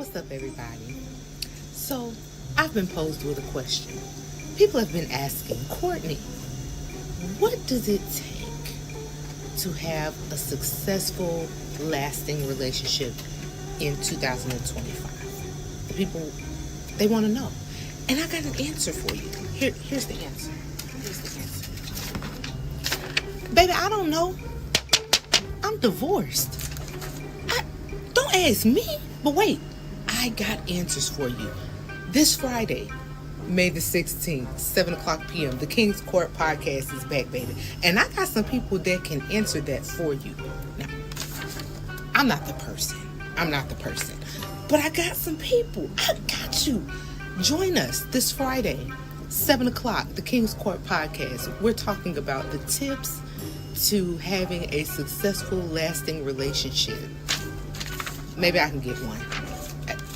What's up, everybody? So, I've been posed with a question. People have been asking, Courtney, what does it take to have a successful, lasting relationship in 2025? The people, they want to know. And I got an answer for you. Here's the answer. Here's the answer. Baby, I don't know. I'm divorced. I, don't ask me. But wait, I got answers for you. This Friday, May the 16th, 7 o'clock p.m., the King's Court podcast is back, baby. And I got some people that can answer that for you. Now, I'm not the person. I'm not the person. But I got some people. I got you. Join us this Friday, 7 o'clock, the King's Court podcast. We're talking about the tips to having a successful, lasting relationship. Maybe I can get one.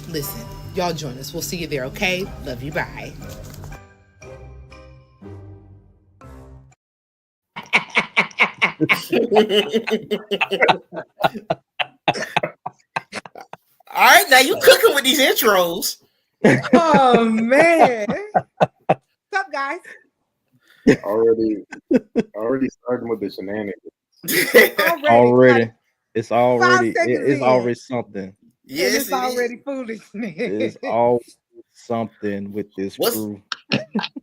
Listen, y'all join us. We'll see you there, okay? Love you. Bye. All right, now you cooking with these intros. Oh, man. What's up, guys? Already starting with the shenanigans. Already. It's already something. Yes, it's already foolishness. It's always something with this crew.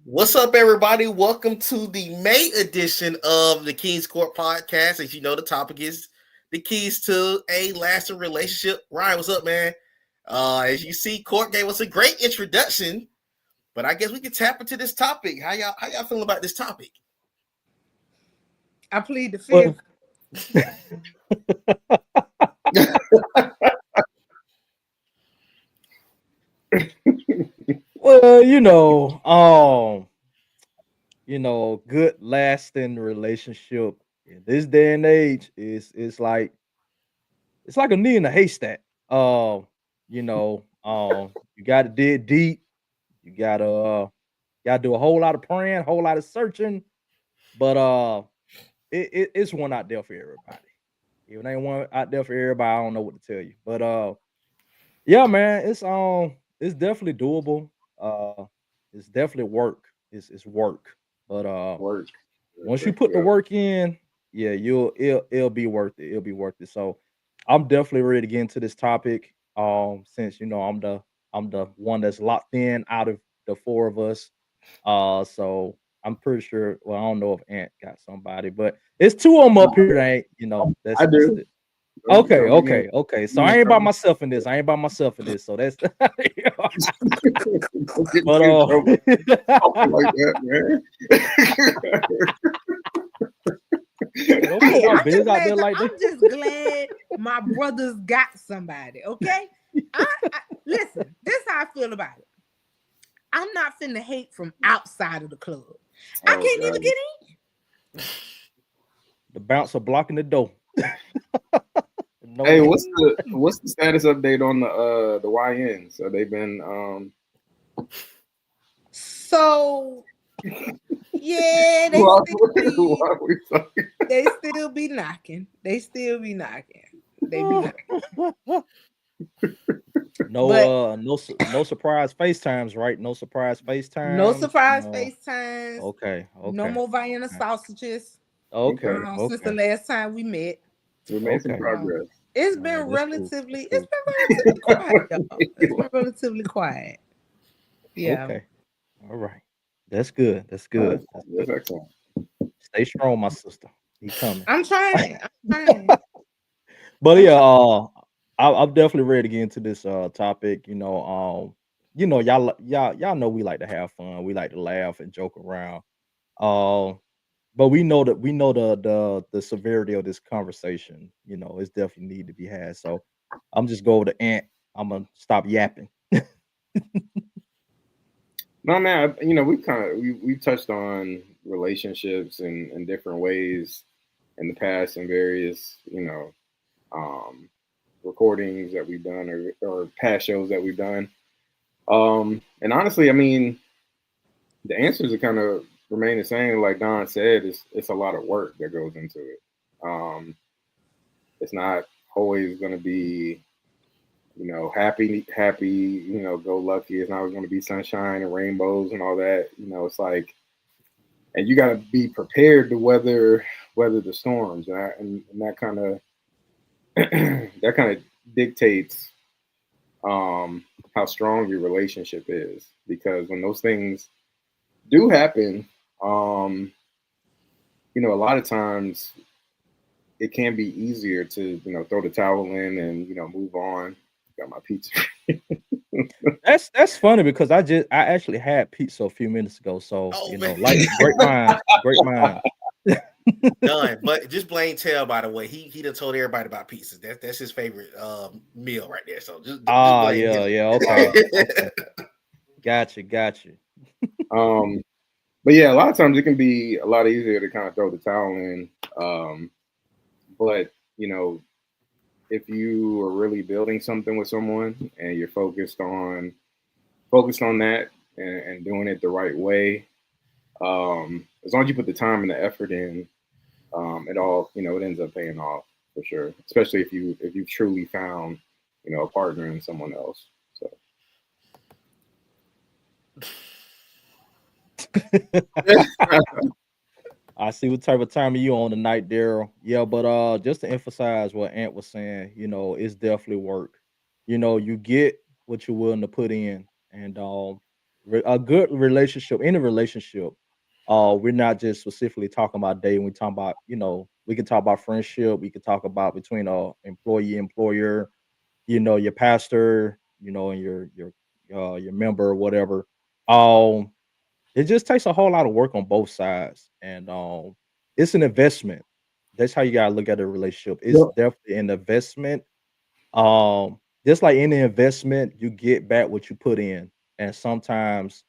What's up, everybody? Welcome to the May edition of the King's Court podcast. As you know, the topic is the keys to a lasting relationship. Ryan, what's up, man? As you see, Cort gave us a great introduction, but I guess we can tap into this topic. How y'all feeling about this topic? I plead the fifth. Well, good lasting relationship in this day and age is like a knee in a haystack. You got to dig deep. You gotta do a whole lot of praying, a whole lot of searching, but it's one out there for everybody. If it ain't one out there for everybody, I don't know what to tell you. But yeah, man, it's definitely doable. It's definitely work. It's work. But Work. once you put the work in, yeah, it'll be worth it. It'll be worth it. So I'm definitely ready to get into this topic. Since I'm the one that's locked in out of the four of us. So I'm pretty sure. Well, I don't know if Ant got somebody, but it's two of them up here. That ain't. That's I do. It. Okay. So I ain't by myself in this. So that's. But like that, man. I'm just glad my brothers got somebody. Okay, listen. This is how I feel about it. I'm not finna hate from outside of the club. I can't even get in. The bouncer blocking the door. No hey, what's the status update on the YN? So they've been So yeah, they still be knocking. They be knocking. No surprise FaceTimes, right? No surprise FaceTime. No surprise FaceTimes. Okay. No more Vienna sausages. Okay. Since the last time we met. We made some progress. It's been relatively quiet, y'all. It's been relatively quiet. Yeah. Okay. All right. That's good. That's excellent. Stay strong, my sister. He's coming. I'm trying. But yeah, I'm definitely ready to get into this topic. Y'all know we like to have fun. We like to laugh and joke around. But we know the severity of this conversation. It's definitely need to be had. So I'm just go to Ant. I'm gonna stop yapping. No, man. We've touched on relationships in different ways in the past and various recordings that we've done or past shows that we've done. And honestly, I mean, the answers are kind of remain the same. Like Don said, it's a lot of work that goes into it. It's not always going to be, happy, go lucky. It's not always going to be sunshine and rainbows and all that. It's like, and you got to be prepared to weather the storms, and that kind of that kind of dictates how strong your relationship is. Because when those things do happen, um, a lot of times it can be easier to throw the towel in and move on. Got my pizza. That's funny because I actually had pizza a few minutes ago. So Oh man, like great minds, great minds. done. But just blame Tail, by the way. He done told everybody about pizzas. That's his favorite meal right there. So just Ah, blame yeah, him. yeah, okay, okay, got you. um, but yeah, a lot of times it can be a lot easier to kind of throw the towel in. But if you are really building something with someone and you're focused on that and doing it the right way, as long as you put the time and the effort in, it all it ends up paying off for sure. Especially if you truly found a partner in someone else. So I see what type of time you on tonight, Daryl. Yeah, but just to emphasize what Ant was saying, it's definitely work. You get what you're willing to put in, and a good relationship, any relationship, we're not just specifically talking about dating. We talk about, we can talk about friendship. We can talk about between employee employer, your pastor, and your member or whatever. Um, it just takes a whole lot of work on both sides, and it's an investment. That's how you gotta look at a relationship. It's yeah. definitely an investment. Just like any investment, you get back what you put in, and sometimes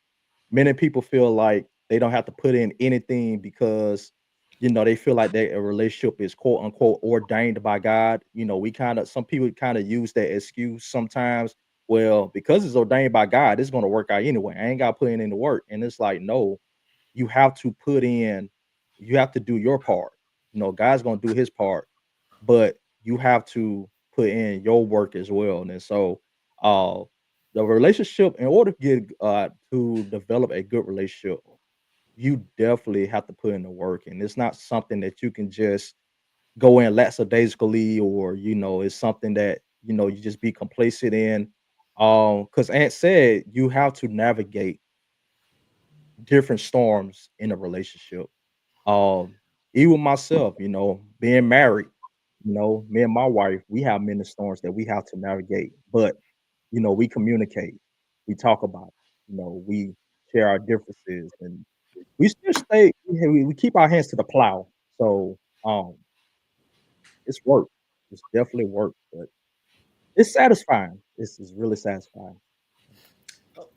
many people feel like they don't have to put in anything because they feel like a relationship is quote unquote ordained by God. We kind of some people kind of use that excuse sometimes. Well, because it's ordained by God, it's going to work out anyway. I ain't got to put in the work, and it's like no, you have to put in, you have to do your part. God's going to do His part, but you have to put in your work as well. And so, uh, the relationship, in order to develop a good relationship, you definitely have to put in the work, and it's not something that you can just go in lackadaisically, or it's something that you just be complacent in. Because Aunt said you have to navigate different storms in a relationship. Um, Even myself, being married, me and my wife, we have many storms that we have to navigate, but we communicate, we talk about it, we share our differences, and we still stay. We keep our hands to the plow. So it's work. It's definitely work, but it's satisfying. It's really satisfying.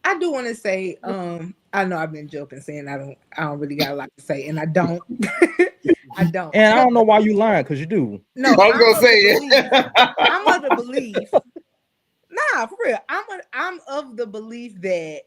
I do want to say, I know I've been joking saying I don't really got a lot to say, and I don't. I don't. And I But don't know why you lying, because you do. no, I was I'm gonna of the say belief. it. I'm of the belief. Nah, for real. I'm of the belief that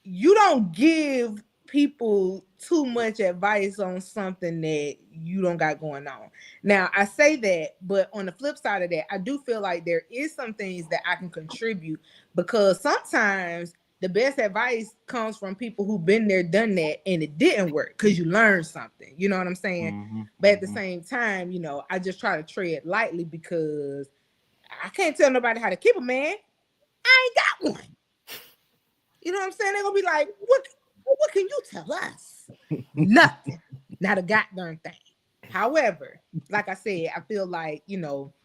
you don't give people too much advice on something that you don't got going on. Now, I say that, but on the flip side of that, I do feel like there is some things that I can contribute, because sometimes the best advice comes from people who've been there, done that, and it didn't work because you learned something. You know what I'm saying? Mhm, But at the mhm. same time, I just try to tread lightly because I can't tell nobody how to keep a man. I ain't got one. You know what I'm saying? They're gonna be like, what can you tell us? Nothing. Not a goddamn thing. However, like I said, I feel like,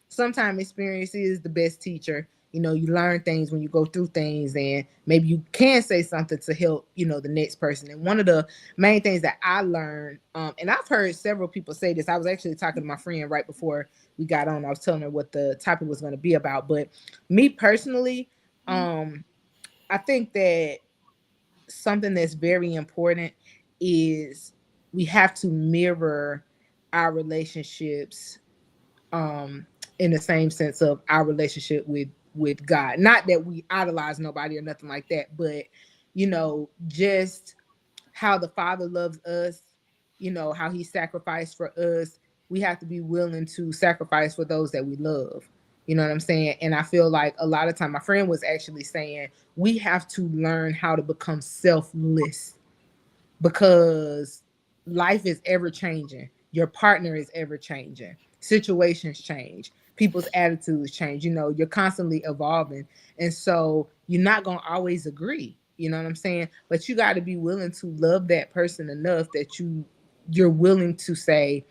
sometimes experience is the best teacher. You learn things when you go through things, and maybe you can say something to help, the next person. And one of the main things that I learned, and I've heard several people say this. I was actually talking to my friend right before we got on. I was telling her what the topic was going to be about. But me personally, I think that something that's very important is we have to mirror our relationships, um in the same sense of our relationship with God. Not that we idolize nobody or nothing like that, but just how the Father loves us, how he sacrificed for us. We have to be willing to sacrifice for those that we love. You know what I'm saying? And I feel like a lot of time, my friend was actually saying we have to learn how to become selfless because life is ever changing. Your partner is ever changing. Situations change. People's attitudes change. You know, you're constantly evolving. And so you're not going to always agree. You know what I'm saying? But you got to be willing to love that person enough that you're willing to say,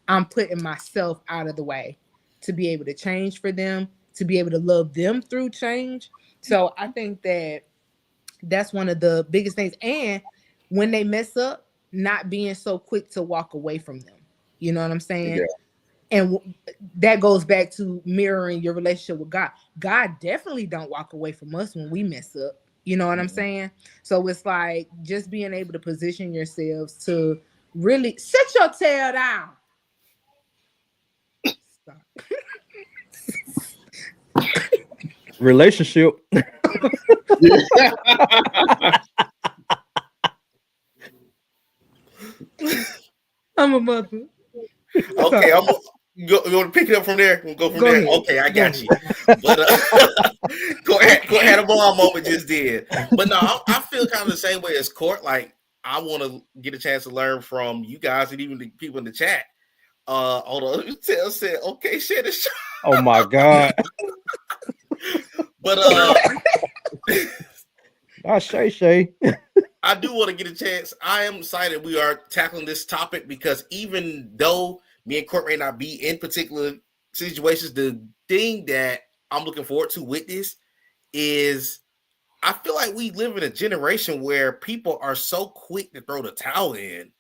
I'm putting myself out of the way to be able to change for them, to be able to love them through change. So I think that that's one of the biggest things. And when they mess up, not being so quick to walk away from them. You know what I'm saying? Yeah. And that goes back to mirroring your relationship with God. God definitely don't walk away from us when we mess up. You know what I'm saying? So it's like just being able to position yourselves to really sit your tail down. Stop. Relationship. Yeah. I'm a mother. Okay, Sorry. you want to pick it up from there? We'll go from Go there. ahead. Okay, I Go got ahead. you. But Court had a ball moment just did. But no, I feel kind of the same way as Court. Like I want to get a chance to learn from you guys and even the people in the chat. Hold on, Tell said, okay, share the show. Oh my God. But Not Shay Shay. I do want to get a chance. I am excited we are tackling this topic because even though me and Court may not be in particular situations, the thing that I'm looking forward to with this is I feel like we live in a generation where people are so quick to throw the towel in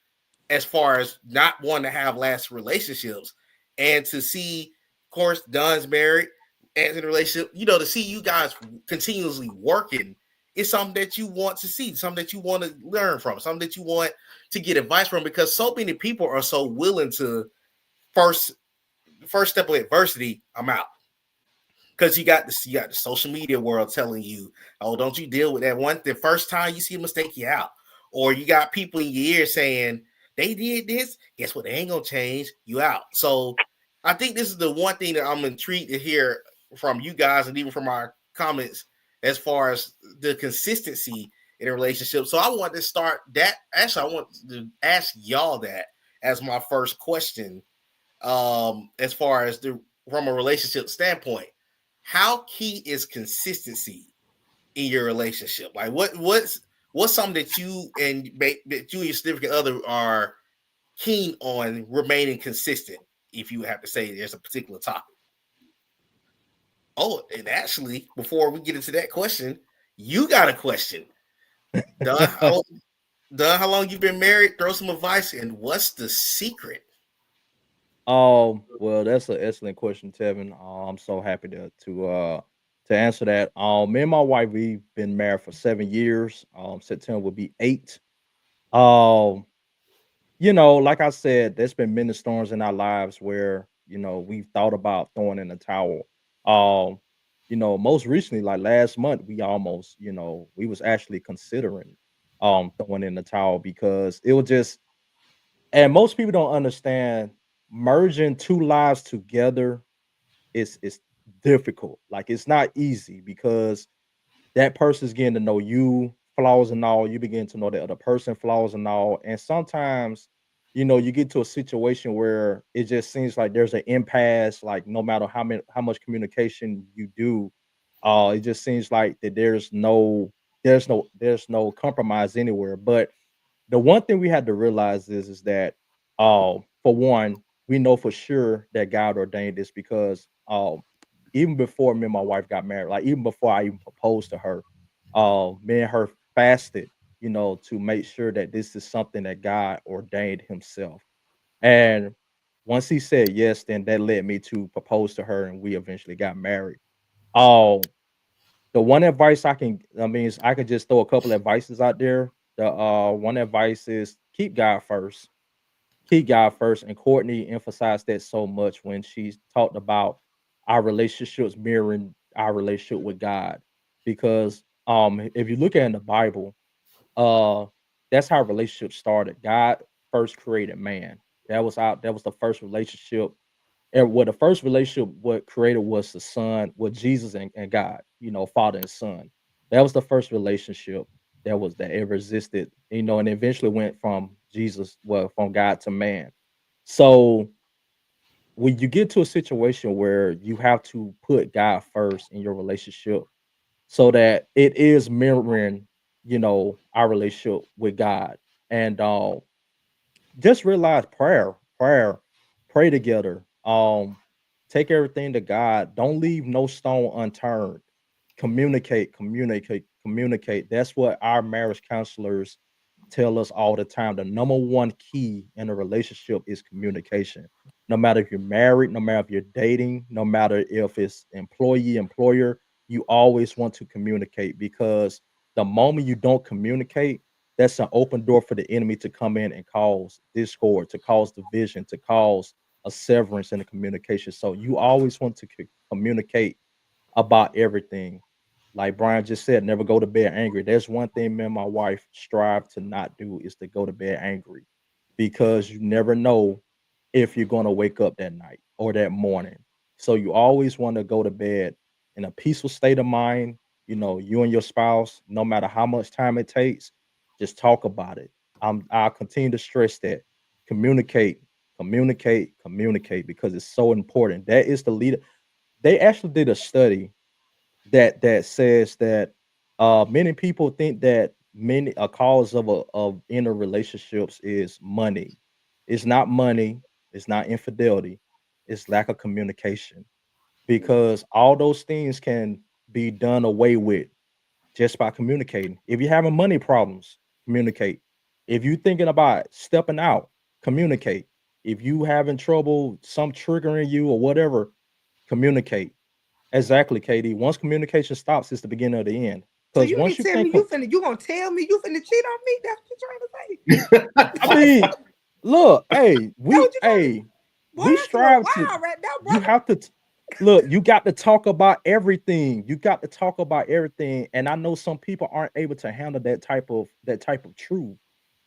as far as not wanting to have lasting relationships. And to see, of course, Don's married and in a relationship, you know, to see you guys continuously working is something that you want to see, something that you want to learn from, something that you want to get advice from, because so many people are so willing to first step of adversity, I'm out. Because you got the social media world telling you, oh, don't you deal with that one. The first time you see a mistake, you out. Or you got people in your ear saying they did this. Guess what? They ain't gonna change. You out. So I think this is the one thing that I'm intrigued to hear from you guys and even from our comments as far as the consistency in a relationship. So I want to start that. Actually, I want to ask y'all that as my first question. As far as the from a relationship standpoint, how key is consistency in your relationship? Like what's something that that you and your significant other are keen on remaining consistent? If you have to say there's a particular topic. Oh, and actually, before we get into that question, you got a question. Don, how long you been married? Throw some advice, and what's the secret? Well, that's an excellent question, Tevin. I'm so happy to answer that. Me and my wife, we've been married for 7 years. September will be 8. Um, like I said, there's been many storms in our lives where, we've thought about throwing in the towel. Um, most recently, like last month, we almost, we was actually considering throwing in the towel because it was just, and most people don't understand, merging two lives together is difficult. Like it's not easy because that person's getting to know you, flaws and all. You begin to know the other person, flaws and all. And sometimes, you get to a situation where it just seems like there's an impasse. Like no matter how much communication you do, it just seems like that there's no compromise anywhere. But the one thing we had to realize is that, for one, we know for sure that God ordained this because, even before me and my wife got married, like even before I even proposed to her, me and her fasted, to make sure that this is something that God ordained Himself. And once He said yes, then that led me to propose to her, and we eventually got married. Um, the one advice I could just throw a couple advices out there. The one advice is keep God first. Keep God first. And Courtney emphasized that so much when she talked about our relationships mirroring our relationship with God. Because if you look at in the Bible, uh that's how relationships started. God first created man. That was the first relationship And what the first relationship what created was the son, with Jesus and God, father and son. That was the first relationship that ever existed, and eventually went from Jesus, well, from God to man. So when you get to a situation where you have to put God first in your relationship, so that it is mirroring, our relationship with God. And just realize pray together. Take everything to God. Don't leave no stone unturned. Communicate. That's what our marriage counselors tell us all the time. The number one key in a relationship is communication. No matter if you're married, no matter if you're dating, no matter if it's employee, employer, you always want to communicate, because the moment you don't communicate, that's an open door for the enemy to come in and cause discord, to cause division, to cause a severance in the communication. So you always want to communicate about everything. Like Brian just said, never go to bed angry. There's one thing me and my wife strive to not do, is to go to bed angry, because you never know if you're going to wake up that night or that morning. So you always want to go to bed in a peaceful state of mind. You and your spouse, no matter how much time it takes, just talk about it. I'll continue to stress that. Communicate, communicate, because it's so important. That is the leader. They actually did a study that says that many people think that many a cause of inner relationships is money. It's not money, it's not infidelity, it's lack of communication, because all those things can be done away with just by communicating. If you're having money problems, communicate. If you're thinking about stepping out, communicate. If you having trouble, some triggering you or whatever, communicate. Exactly, KD. Once communication stops, it's the beginning of the end. So Because you once mean you tell think, me you gonna tell me you finna cheat on me? That's what you trying to say? I mean, look, That what you trying to? Boy, we that's a little strive to. wild right now, You brother. have to look. You got to talk about everything. You got to talk about everything. And I know some people aren't able to handle that type of truth.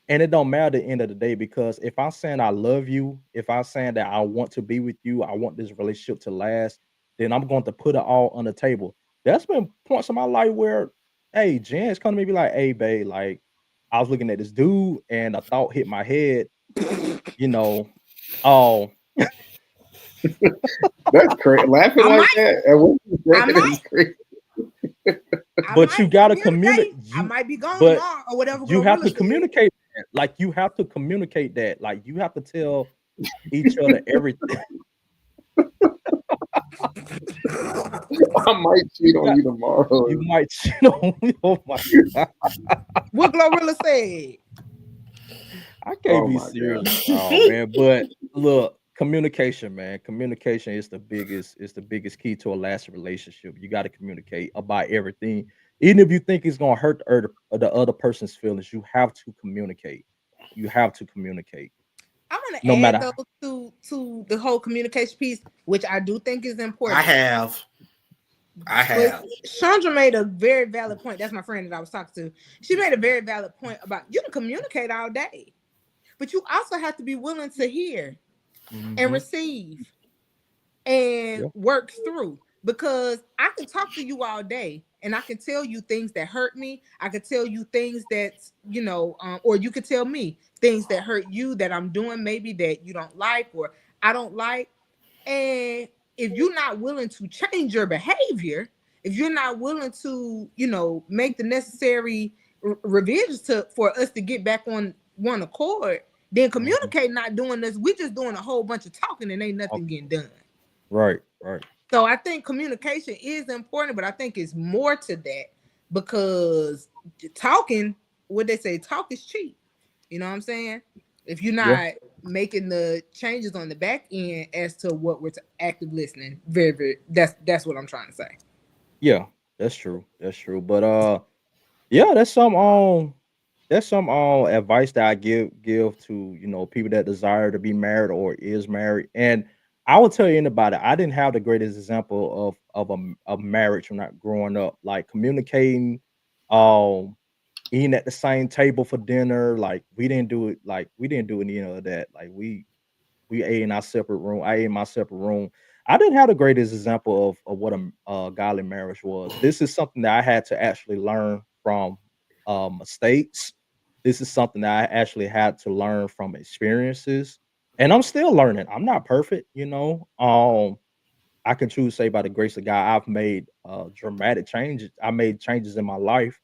And it don't matter at the end of the day, because if I'm saying I love you, if I'm saying that I want to be with you, I want this relationship to last, then I'm going to put it all on the table. There's been points in my life where, hey, Jan's come to me and be like, hey, babe, like I was looking at this dude and a thought hit my head, you know, oh, That's crazy. Laughing I like might, that and what you I said might, is crazy. I but you might gotta communicate. communicate. I You might be gone but tomorrow or whatever you have Glorilla to said. communicate that. Like you have to communicate that. Like you have to tell each other everything. I might cheat You on got you tomorrow. you might cheat on me. Oh my god. What Glorilla said. I can't Oh be my serious. god. Oh man. But look, communication, man. Communication is the biggest key to a lasting relationship. You got to communicate about everything. Even if you think it's gonna hurt the other person's feelings, you have to communicate. You have to communicate. I want to No add matter. though to the whole communication piece, which I do think is I important. have. I But have. Chandra made a very valid point. That's my friend that I was talking to. She made a very valid point about you can communicate all day, but you also have to be willing to hear and Hmm. receive and Yeah. work through. Because I can talk to you all day and I can tell you things that hurt me. I can tell you things that, or you could tell me things that hurt you that I'm doing maybe that you don't like or I don't like. And if you're not willing to change your behavior, if you're not willing to, make the necessary revisions for us to get back on one accord, then Hmm. communicate not doing this. We just doing a whole bunch of talking and ain't nothing getting done. Right. Right. So I think communication is important, but I think it's more to that because talking, what they say, talk is cheap. You know what I'm saying? If you're Yeah. not making the changes on the back end as to what we're active listening, very, very that's what I'm trying to say. Yeah. That's true. That's true. But yeah, that's some advice that I give to people that desire to be married or is married. And I will tell you anybody, I didn't have the greatest example of marriage when I growing up. Like communicating, um, eating at the same table for dinner. Like we didn't do it. Like we didn't do any of that. Like We ate in our separate room. I ate in my separate room. I didn't have the greatest example of what a godly marriage was. This is something that I had to actually learn from mistakes. This is something that I actually had to learn from experiences, and I'm still learning. I'm not perfect, you know. I can truly say by the grace of God, I've made dramatic changes. I made changes in my life,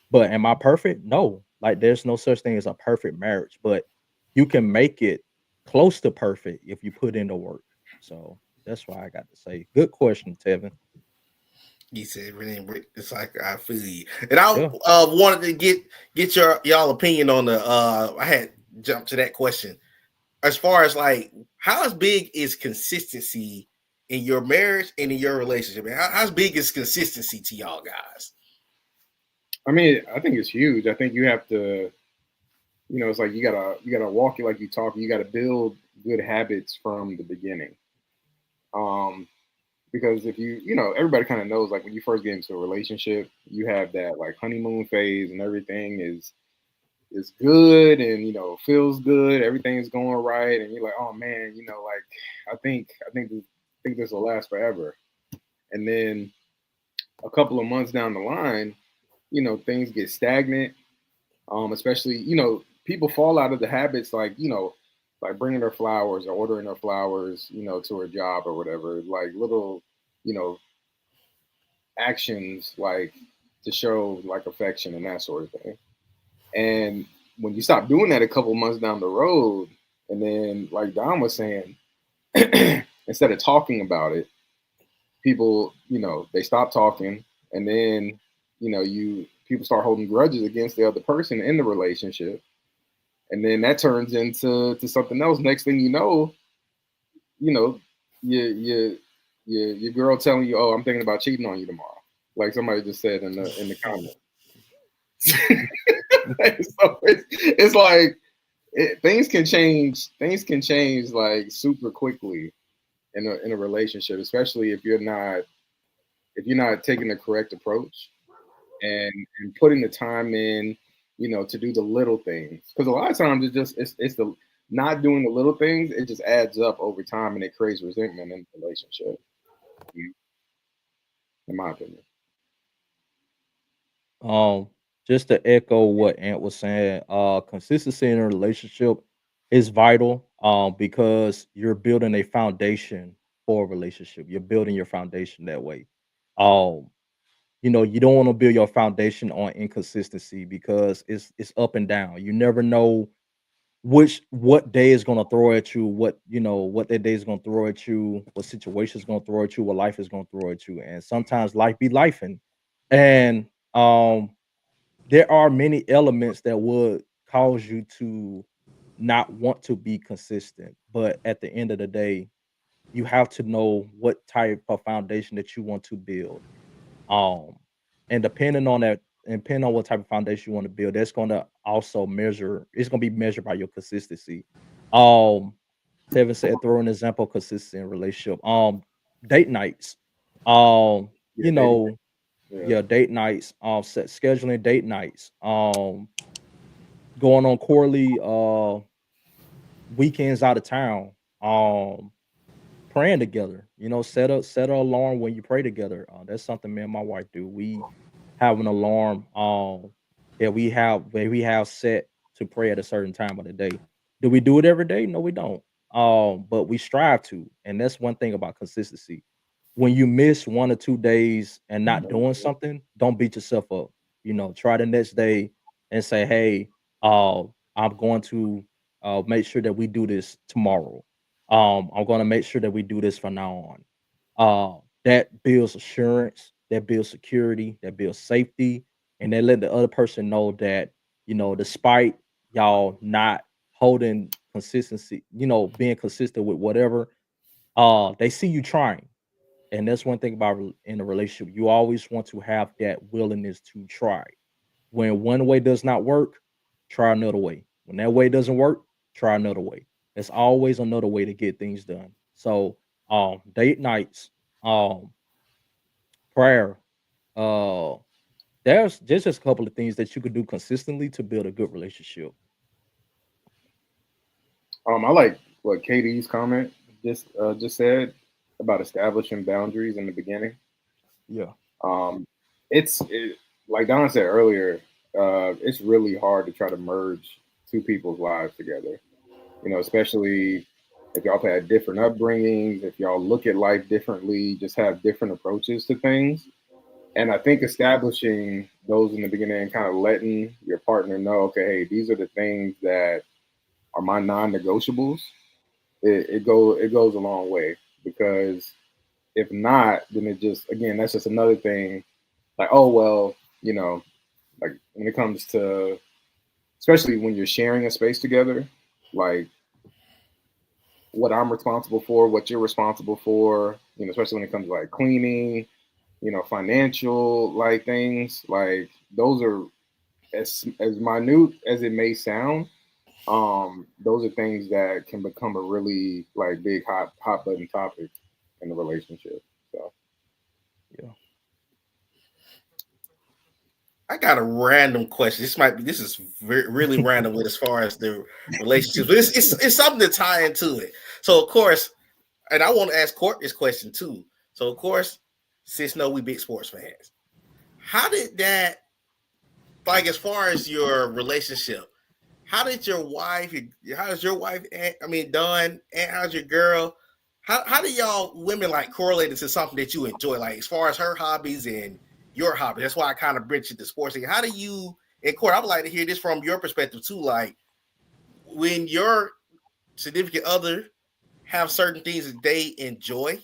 but am I perfect? No. Like there's no such thing as a perfect marriage, but you can make it close to perfect if you put in the work. So that's why I got to say. Good question, Tevin. You said it's like I feel you, and I Yeah. wanted to get y'all opinion on the. I had jumped to that question as far as like how big is consistency in your marriage and in your relationship? How big is consistency to y'all guys? I mean, I think it's huge. I think you have to, it's like you gotta walk it like you talk. You gotta build good habits from the beginning. Um, because if everybody kind of knows, like when you first get into a relationship, you have that like honeymoon phase, and everything is good, and feels good. Everything is going right, and you're like, oh man, like I think this will last forever. And then a couple of months down the line, things get stagnant. Especially, people fall out of the habits, like bringing their flowers or ordering their flowers, to a job or whatever, like little, you know, actions, like to show like affection and that sort of thing. And when you stop doing that a couple months down the road, and then like Don was saying, instead of talking about it, people, they stop talking, and then, you people start holding grudges against the other person in the relationship, and then that turns into something else. Next thing you know, your your girl telling you, "Oh, I'm thinking about cheating on you tomorrow," like somebody just said in the comments. So it's like things can change. Things can change like super quickly in a relationship, especially if you're not taking the correct approach, and putting the time in, to do the little things. Because a lot of times it's the not doing the little things. It just adds up over time, and it creates resentment in the relationship. In my opinion. Um, just to echo what Ant was saying, consistency in a relationship is vital. Because you're building a foundation for a relationship. You're building your foundation that way. Um, you don't want to build your foundation on inconsistency because it's up and down. You never know what day is gonna throw at you, what that day is gonna throw at you, what situation is gonna throw at you, what life is gonna throw at you. And sometimes life be lifing. And um there are many elements that would cause you to not want to be consistent. But at the end of the day, you have to know what type of foundation that you want to build. Um, and depending on what type of foundation you want to build, that's going to also measure. It's going to be measured by your consistency. Um, Tevin said, throw an example of consistency in relationship. Date nights. Um, Yeah, you dating. know, Yeah, yeah, date nights. Scheduling date nights. Going on quarterly weekends out of town. Um, Praying together. Set an alarm when you pray together. That's something me and my wife do. We have an alarm that we have set to pray at a certain time of the day. Do we do it every day? No, we don't. But we strive to, and that's one thing about consistency. When you miss 1 or 2 days and not doing something, don't beat yourself up. Try the next day and say, "Hey, uh, I'm going to make sure that we do this tomorrow. I'm going to make sure that we do this from now on." That builds assurance, that builds security, that builds safety, and then let the other person know that despite y'all not holding consistency, being consistent with whatever, they see you trying. And that's one thing about in a relationship. You always want to have that willingness to try. When one way does not work, try another way. When that way doesn't work, try another way. There's always another way to get things done. So, date nights, um, prayer, uh, there's just a couple of things that you could do consistently to build a good relationship. I like what Katie's comment just said about establishing boundaries in the beginning. Yeah. Um, like Don said earlier, it's really hard to try to merge two people's lives together. You know, especially if y'all have had different upbringings, if y'all look at life differently, just have different approaches to things. And I think establishing those in the beginning and kind of letting your partner know, okay, hey, these are the things that are my non-negotiables. It goes a long way because if not, then it just again that's just another thing. Like, oh well, you know, like when it comes to especially when you're sharing a space together, like what I'm responsible for, what you're responsible for, you know, especially when it comes to like cleaning, you know, financial like things, like those are as minute as it may sound. Those are things that can become a really like big hot button topic in the relationship. So Yeah. I got a random question. This is really random with as far as the relationships, but it's something to tie into it. So of course, and I want to ask Cort this question too. So of course, since no, we big sports fans. How did that, like, as far as your relationship? How did your wife? How's your wife? I mean, Dawn, and how's your girl? How do y'all women like correlate it to something that you enjoy, like as far as her hobbies and your hobby? That's why I kind of bridge it to sports. Like, how do you? And Court, I would like to hear this from your perspective too. Like when your significant other have certain things that they enjoy,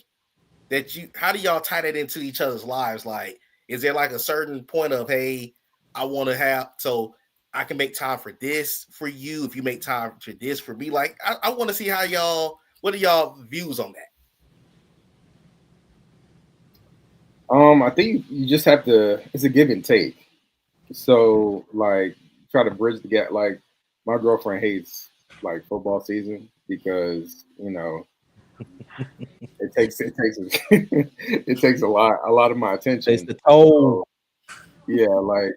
that you how do y'all tie that into each other's lives? Like, is there like a certain point of, hey, I want to have so I can make time for this for you if you make time for this for me? Like, I want to see how y'all what are y'all views on that? I think you just have to. It's a give and take. So like try to bridge the gap. Like my girlfriend hates like football season because you know it takes it takes a lot of my It's attention. the toll. So yeah, like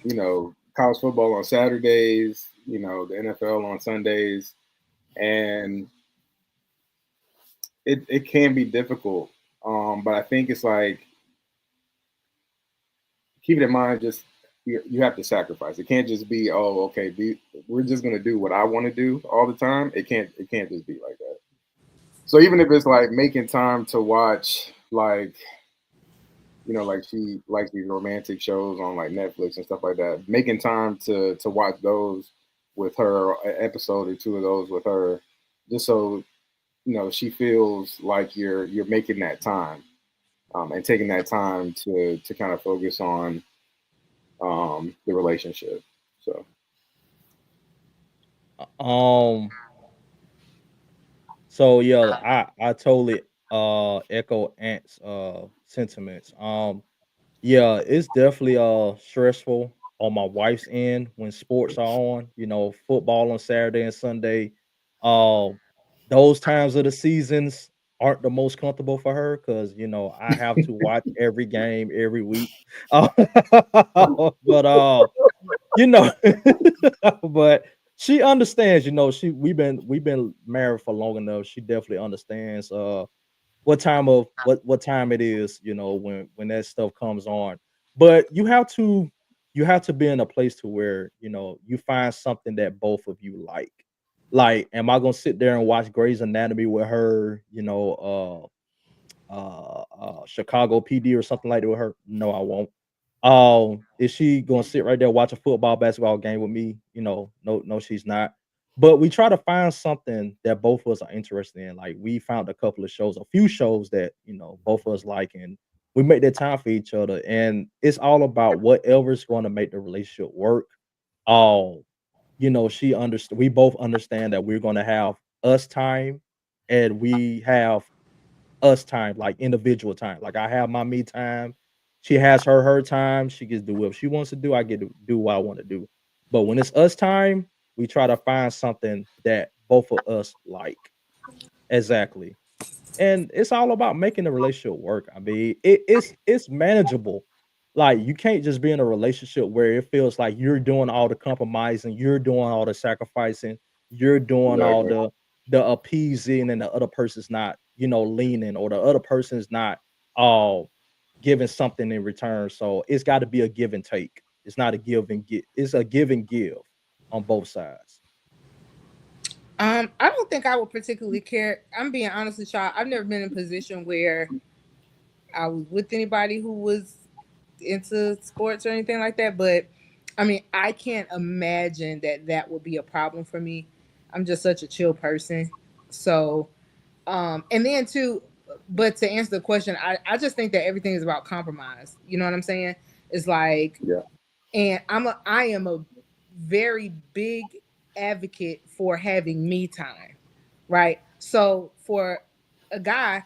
you know college football on Saturdays, you know the NFL on Sundays, and it can be difficult. But I think it's like keep it in mind just you have to sacrifice. It can't just be okay. We're just gonna do what I want to do all the time. It can't just be like that. So even if it's like making time to watch like you know like she likes these romantic shows on like Netflix and stuff like that, making time to watch those with her, an episode or two of those with her, just so you know she feels like you're making that time and taking that time to kind of focus on the relationship. So Um. So yeah, I totally echo Ant's sentiments. Yeah, it's definitely stressful on my wife's end when sports are on. You know, football on Saturday and Sunday. Um, those times of the seasons aren't the most comfortable for her because you know I have to watch every game every week. Uh, but you know, but she understands. You know, we've been married for long enough. She definitely understands. What time it is, you know, when that stuff comes on. But you have to be in a place to where, you know, you find something that both of you like. Like, am I gonna sit there and watch Grey's Anatomy with her, you know, Chicago PD or something like that with her? No, I won't. Is she gonna sit right there watch a football basketball game with me? You know, no, no, she's not. But we try to find something that both of us are interested in. Like we found a couple of shows, a few shows that you know both of us like, and we make that time for each other. And it's all about whatever's going to make the relationship work. Um, you know, she understand. We both understand that we're going to have us time, and we have us time, like individual time. Like I have my me time. She has her time. She gets to do what she wants to do. I get to do what I want to do. But when it's us time, we try to find something that both of us like. Exactly. And it's all about making the relationship work. I mean, it's manageable. Like you can't just be in a relationship where it feels like you're doing all the compromising, you're doing all the sacrificing, you're doing all exactly. the the appeasing and the other person's not, leaning, or the other person's not uh giving something in return. So it's got to be a give and take. It's not a give and get. It's a give and give on both sides. I don't think I would particularly care. I'm being honest with y'all. I've never been in a position where I was with anybody who was into sports or anything like that. But I mean, I can't imagine that that would be a problem for me. I'm just such a chill person. So, and then too, but to answer the question, I just think that everything is about compromise. You know what I'm saying? It's like, Yeah. and I am a very big advocate for having me time, right? So for a guy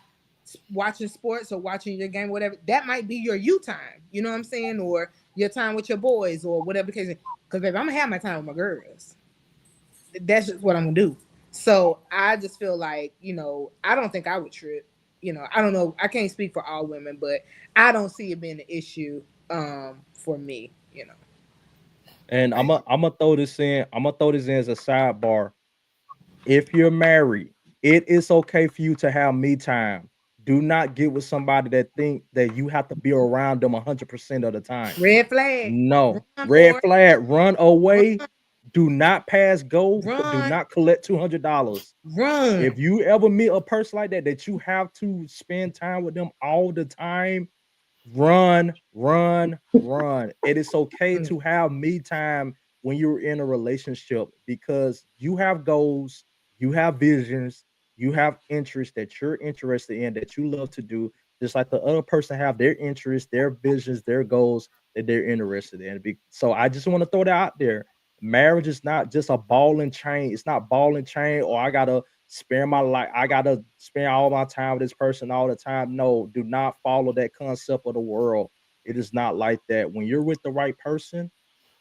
watching sports or watching your game, whatever, that might be your you time. You know what I'm saying? Or your time with your boys or whatever the case. Because baby, I'm gonna have my time with my girls. That's just what I'm gonna do. So I just feel like, I don't think I would trip. I don't know. I can't speak for all women, but I don't see it being an issue for me. And Hey, I'm gonna throw this in. I'm gonna throw this in as a sidebar. If you're married, it is okay for you to have me time. Do not get with somebody that think that you have to be around them 100% of the time. Red flag. No. Run Red for it. flag, run away. Run, Do not pass go. Do run, not collect $200. run. If you ever meet a person like that you have to spend time with them all the time, run, run, run. It is okay Mm. to have me time when you're in a relationship, because you have goals, you have visions, you have interests that you're interested in, that you love to do, just like the other person have their interests, their visions, their goals that they're interested in. So I just want to throw that out there. Marriage is not just a ball and chain. It's not ball and chain, or I gotta spend my life, I gotta spend all my time with this person all the time. No, do not follow that concept of the world. It is not like that. When you're with the right person,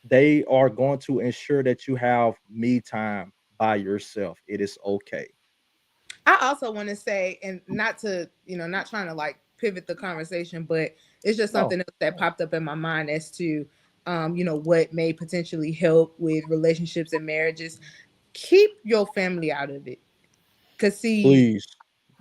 they are going to ensure that you have me time by yourself. It is okay. I also want to say, and not to, not trying to like pivot the conversation, but it's just No. something else that popped up in my mind as to, what may potentially help with relationships and marriages. Keep your family out of it. Cause see, Please.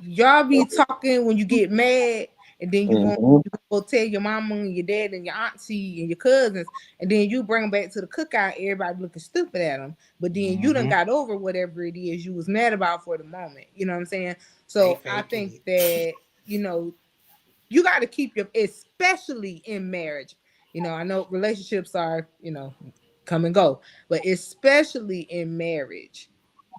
y'all be talking when you get mad, and then Hmm. you go tell your mama and your dad and your auntie and your cousins, and then you bring them back to the cookout. Everybody looking stupid at them, but then you done Mhm. got over whatever it is you was mad about for the moment. You know what I'm saying? They So I faking think it. that you know you got to keep your, especially in marriage. I know relationships are come and go, but especially in marriage,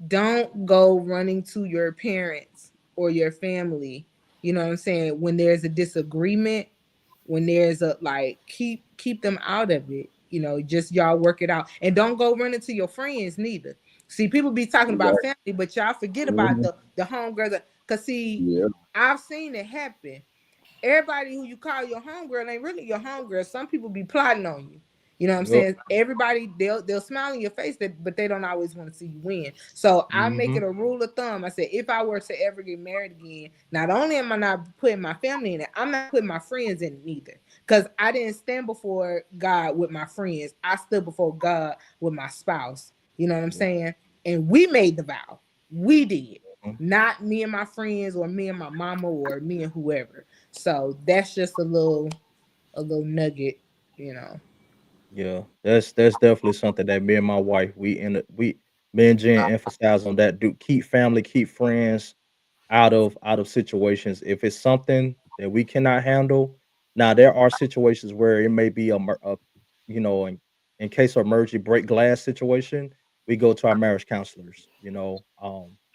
don't go running to your parents or your family, you know what I'm saying, when there's a disagreement, when there's a like, keep them out of it. Just y'all work it out, and don't go running to your friends neither. See, people be talking about Exactly. family, but y'all forget about Hmm. the homegirls. Cause see, Yeah. I've seen it happen. Everybody who you call your homegirl ain't really your homegirl. Some people be plotting on you. You know what I'm Yep. saying? Everybody, they'll smile in your face, but they don't always want to see you win. So I make it Mhm. a rule of thumb. I said, if I were to ever get married again, not only am I not putting my family in it, I'm not putting my friends in it either. Because I didn't stand before God with my friends. I stood before God with my spouse. You know what I'm saying? And we made the vow. We did. Mhm. Not me and my friends, or me and my mama, or me and whoever. So that's just a little nugget, you know. Yeah, that's definitely something that me and my wife, me and Jen emphasize on that. Do keep family, keep friends out of situations. If it's something that we cannot handle, now there are situations where it may be in case of emergency break glass situation, we go to our marriage counselors.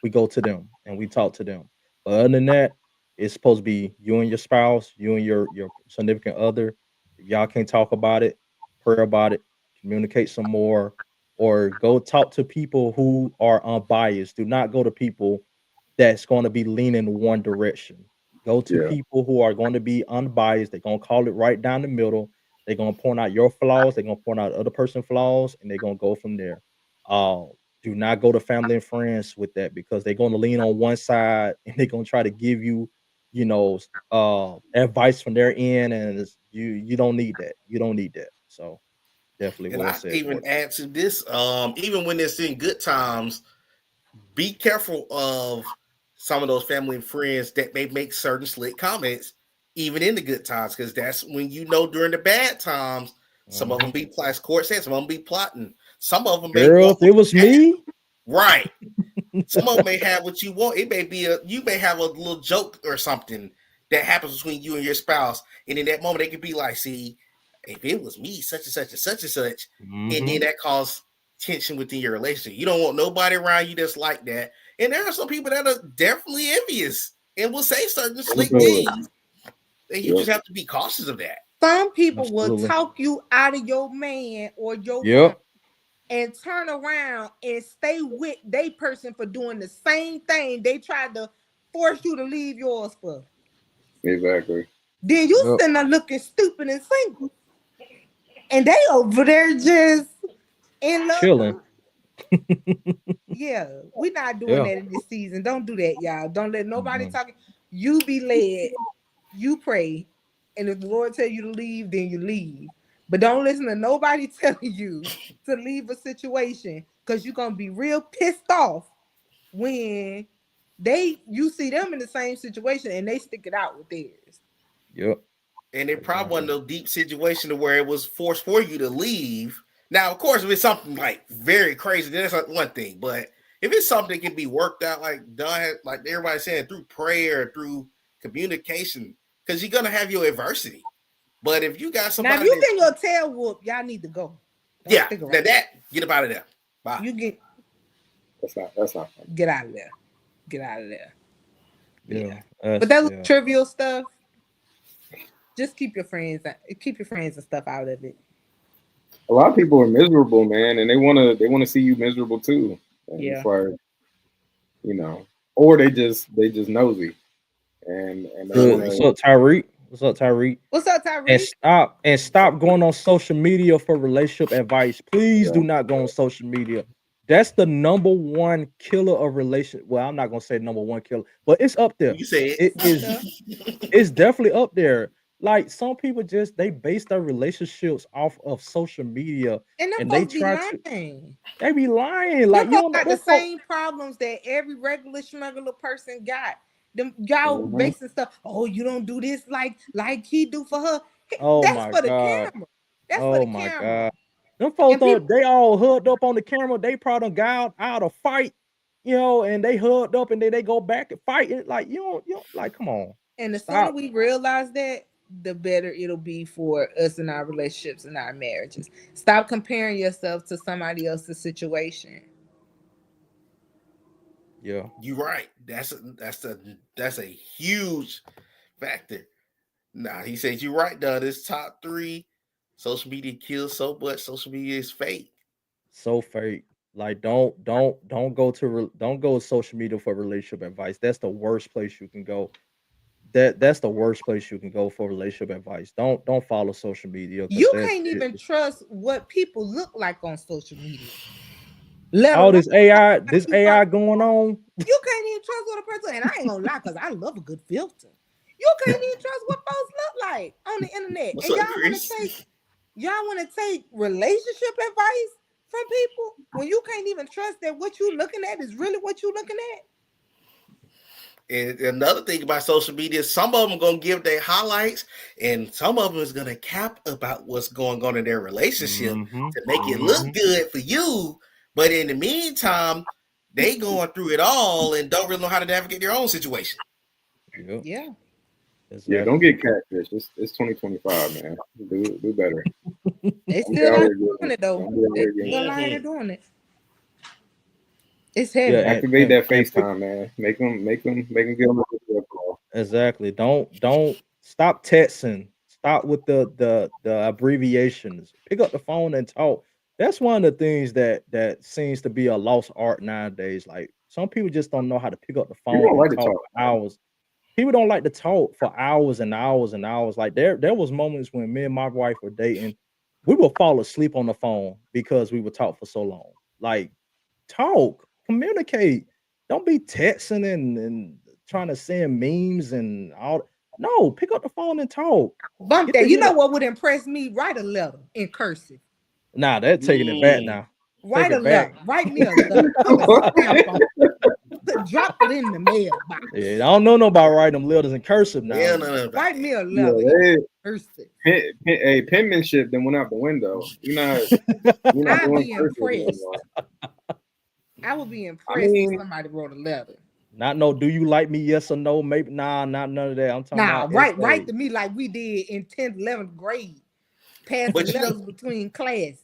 We go to them and we talk to them. But other than that, it's supposed to be you and your spouse, you and your significant other. If y'all can't talk about it, pray about it, communicate some more, or go talk to people who are unbiased. Do not go to people that's going to be leaning one direction. Go to Yeah. people who are going to be unbiased. They're going to call it right down the middle. They're going to point out your flaws. They're going to point out other person's flaws, and they're going to go from there. Uh, do not go to family and friends with that, because they're going to lean on one side and they're going to try to give you, advice from their end, and you don't need that. You don't need that. So definitely and well I said, even Court. add to this, even when it's in good times, be careful of some of those family and friends that may make certain slick comments, even in the good times, because that's when you know during the bad times, some of them be, like Cort said, some of them be plotting. Some of them may Girl, want if it what was you have. me, Right. Some of them may have what you want. It may be you may have a little joke or something that happens between you and your spouse, and in that moment they could be like, "See, if it was me, such and such and such and such," and then that causes tension within your relationship. You don't want nobody around you that's like that. And there are some people that are definitely envious and will say certain slick things, and you Yep. just have to be cautious of that. Some people will Absolutely. talk you out of your man or your woman Yep. and turn around and stay with they person for doing the same thing they tried to force you to leave yours for. Exactly. Then you Yep. sitting there looking stupid and single. And they over there just in Chilling. love. Yeah, we're not doing Yeah. that in this season. Don't do that, y'all. Don't let nobody Mhm. talk. You be led, you pray, and if the Lord tell you to leave, then you leave. But don't listen to nobody telling you to leave a situation because you're gonna be real pissed off when you see them in the same situation and they stick it out with theirs. Yep. And it probably Exactly. wasn't no deep situation where it was forced for you to leave. Now, of course, if it's something like very crazy, then that's one thing. But if it's something that can be worked out, like done, like everybody's saying, through prayer, through communication, because you're gonna have your adversity. But if you got Now, if somebody you that, get your tail whooped, y'all need to go. Don't yeah, stick around. that get up out of there. Bye. You That's not fun. get out of there. Get out of there. Yeah. Yeah. But That's that was yeah. trivial stuff. Just keep your friends and stuff out of it. A lot of people are miserable, man, and they wanna see you miserable too. And it's Yeah. like, you know, or they just nosy and they Good. wanna. What's up, Tyreek? What's up, Tyreek? What's up, And Tyreek? stop going on social media for relationship advice. Please Yeah. do not go on social media. That's the number one killer of relation. Well, I'm not gonna say number one killer, but it's up there. You say It Up is. there. it. It's definitely up there. Like some people just they base their relationships off of social media, And them and they folks be try to. lying. They be lying. Them Like you folks don't know got the them folk. same problems that every regular smuggler person got. Them y'all Mhm. basing stuff. Oh, you don't do this like he do for her. Oh That's my for the god. camera. That's for Oh the my camera. god. Them folks And people don't. They all hugged up on the camera. They probably done got out of fight, and they hugged up, and then they go back and fight. It like you don't like. Come on, and the sooner stop. we realize that, the better it'll be for us in our relationships and our marriages. Stop comparing yourself to somebody else's situation. Yeah. You're right. That's a huge factor. Nah, he says you're right, though. This top three, social media kills so much. Social media is fake. So fake. Like don't go to social media for relationship advice. That's the worst place you can go. That's the worst place you can go for relationship advice. Don't follow social media because You can't even trust what people look like on social media, let all alone how this you are. AI going on. You can't even trust what a person. And I ain't gonna lie, because I love a good filter. You can't even trust what folks look like on the internet. What's And up, Chris? y'all want to take relationship advice from people when you can't even trust that what you looking at is really what you looking at. And another thing about social media, some of them are gonna give their highlights, and some of them is gonna cap about what's going on in their relationship Mm-hmm. to make it look Mm-hmm. good for you. But in the meantime, they going through it all and don't really know how to navigate their own situation. Yep. Yeah. Yeah, don't Exactly. get catfish. It's 2025, man. Do better. They Don't be still out out here here doing getting. it though. Don't be out They here getting still out catfish. here Mhm. doing it. It's Yeah, heavy. Activate that FaceTime, man. Make them get on the video call. exactly. Don't stop texting. Stop with the abbreviations. Pick up the phone and talk. That's one of the things that seems to be a lost art nowadays. Like some people just don't know how to pick up the You phone don't and like to talk talk, for man. hours. People don't like to talk for hours and hours and hours. Like there was moments when me and my wife were dating, we would fall asleep on the phone because we would talk for so long. Like talk, communicate. Don't be texting and trying to send memes and all. No, pick up the phone and talk. Bump Get that. the You hit. know what would impress me? Write a letter in cursive. Nah, they're taking it back Mm. now. Write Take a it back. letter. Write me a letter. Put a stamp on it. Drop it in the mailbox. Yeah, I don't know nobody writing them letters in cursive now. Yeah, no, about Write that. me a Yeah, letter. hey, penmanship then went out the window. We're not I'd doing be cursive impressed. anymore. I would be impressed mean- if somebody wrote a letter. Not no, do you like me? Yes or no? Maybe not none of that. I'm talking Nah, about write essay. to me like we did in 10th, 11th grade. Passing But you know- letters between classes.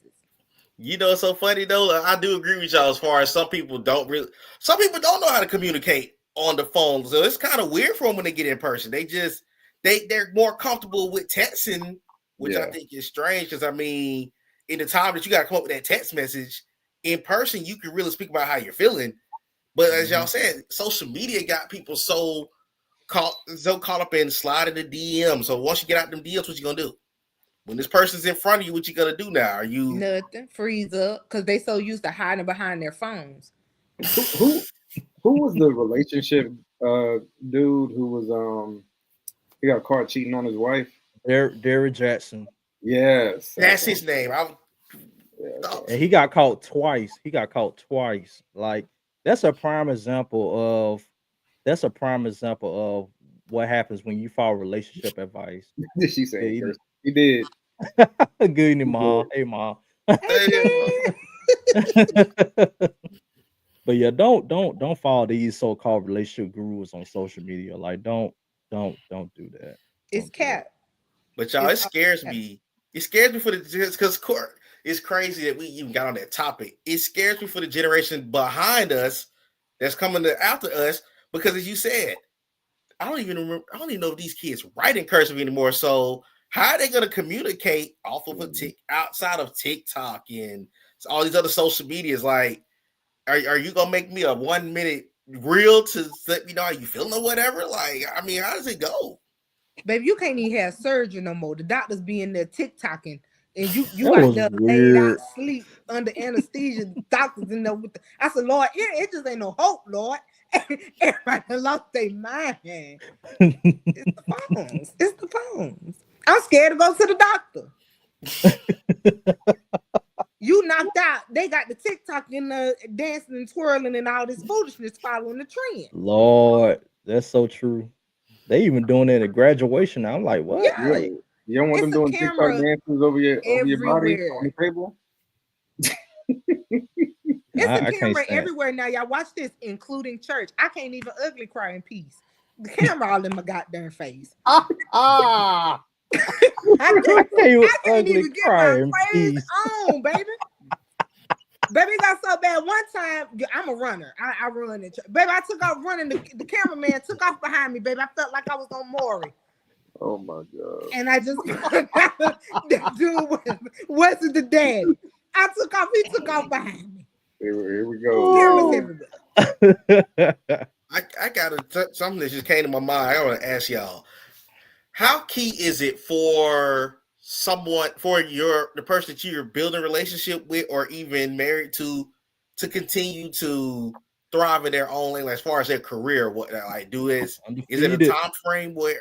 You know, it's so funny though. I do agree with y'all as far as some people don't know how to communicate on the phone. So it's kind of weird for them when they get in person. They're more comfortable with texting, which I Yeah. think is strange because I mean, in the time that you got to come up with that text message in person, you can really speak about how you're feeling. But as y'all said, social media got people so caught up in sliding the DM. So once you get out them DMs, what you gonna do? When this person's in front of you, what you gonna do now? Are you Nothing. Freeze up. Because they so used to hiding behind their phones. Who was the relationship dude who was he got caught cheating on his wife? Derrick Jackson. Yes. that's his name. And he got caught twice. Like that's a prime example of what happens when you follow relationship advice. Did she say Yeah, curse? He did. Good evening, mom. Hey, mom. But yeah, don't follow these so-called relationship gurus on social media. Like, don't do that. It's Don't do that. cat. But y'all, it It's scares me. It scares me for the because Cort. It's crazy that we even got on that topic. It scares me for the generation behind us that's coming after us because, as you said, I don't even know if these kids write in cursive anymore. So how are they going to communicate off of outside of TikTok and all these other social medias? Like, are you gonna make me a 1 minute reel to let me know how you feeling or whatever? Like, I mean, how does it go? Baby, you can't even have surgery no more. The doctors be in there TikToking, and you That out was there laid out weird. sleep under anesthesia. Doctors in there with I said, Lord, it just ain't no hope, Lord. Everybody lost their mind. It's the phones. It's the phones. I'm scared to go to the doctor. You knocked out. They got the TikTok and the dancing and twirling and all this foolishness following the trend. Lord, that's so true. They even doing it at graduation. I'm like, what? Yeah. Yeah. Like, You don't want It's them a doing TikTok camera dances over your body everywhere. on the table? It's I a can't camera stand it. everywhere now. Y'all watch this, including church. I can't even ugly cry in peace. The camera all in my goddamn face. I can't even get my praise on, baby. Baby got so bad. One time, I'm a runner. I run in church. Baby, I took off running. The cameraman took off behind me, baby. I felt like I was on Maury. Oh my God. And I just that dude wasn't the daddy. I took off, he took off behind me. Here we go. Cameras everywhere. I got something that just came to my mind. I want to ask y'all, how key is it for someone, for the person that you're building a relationship with or even married to continue to thrive in their own lane as far as their career? What like do is it a time frame where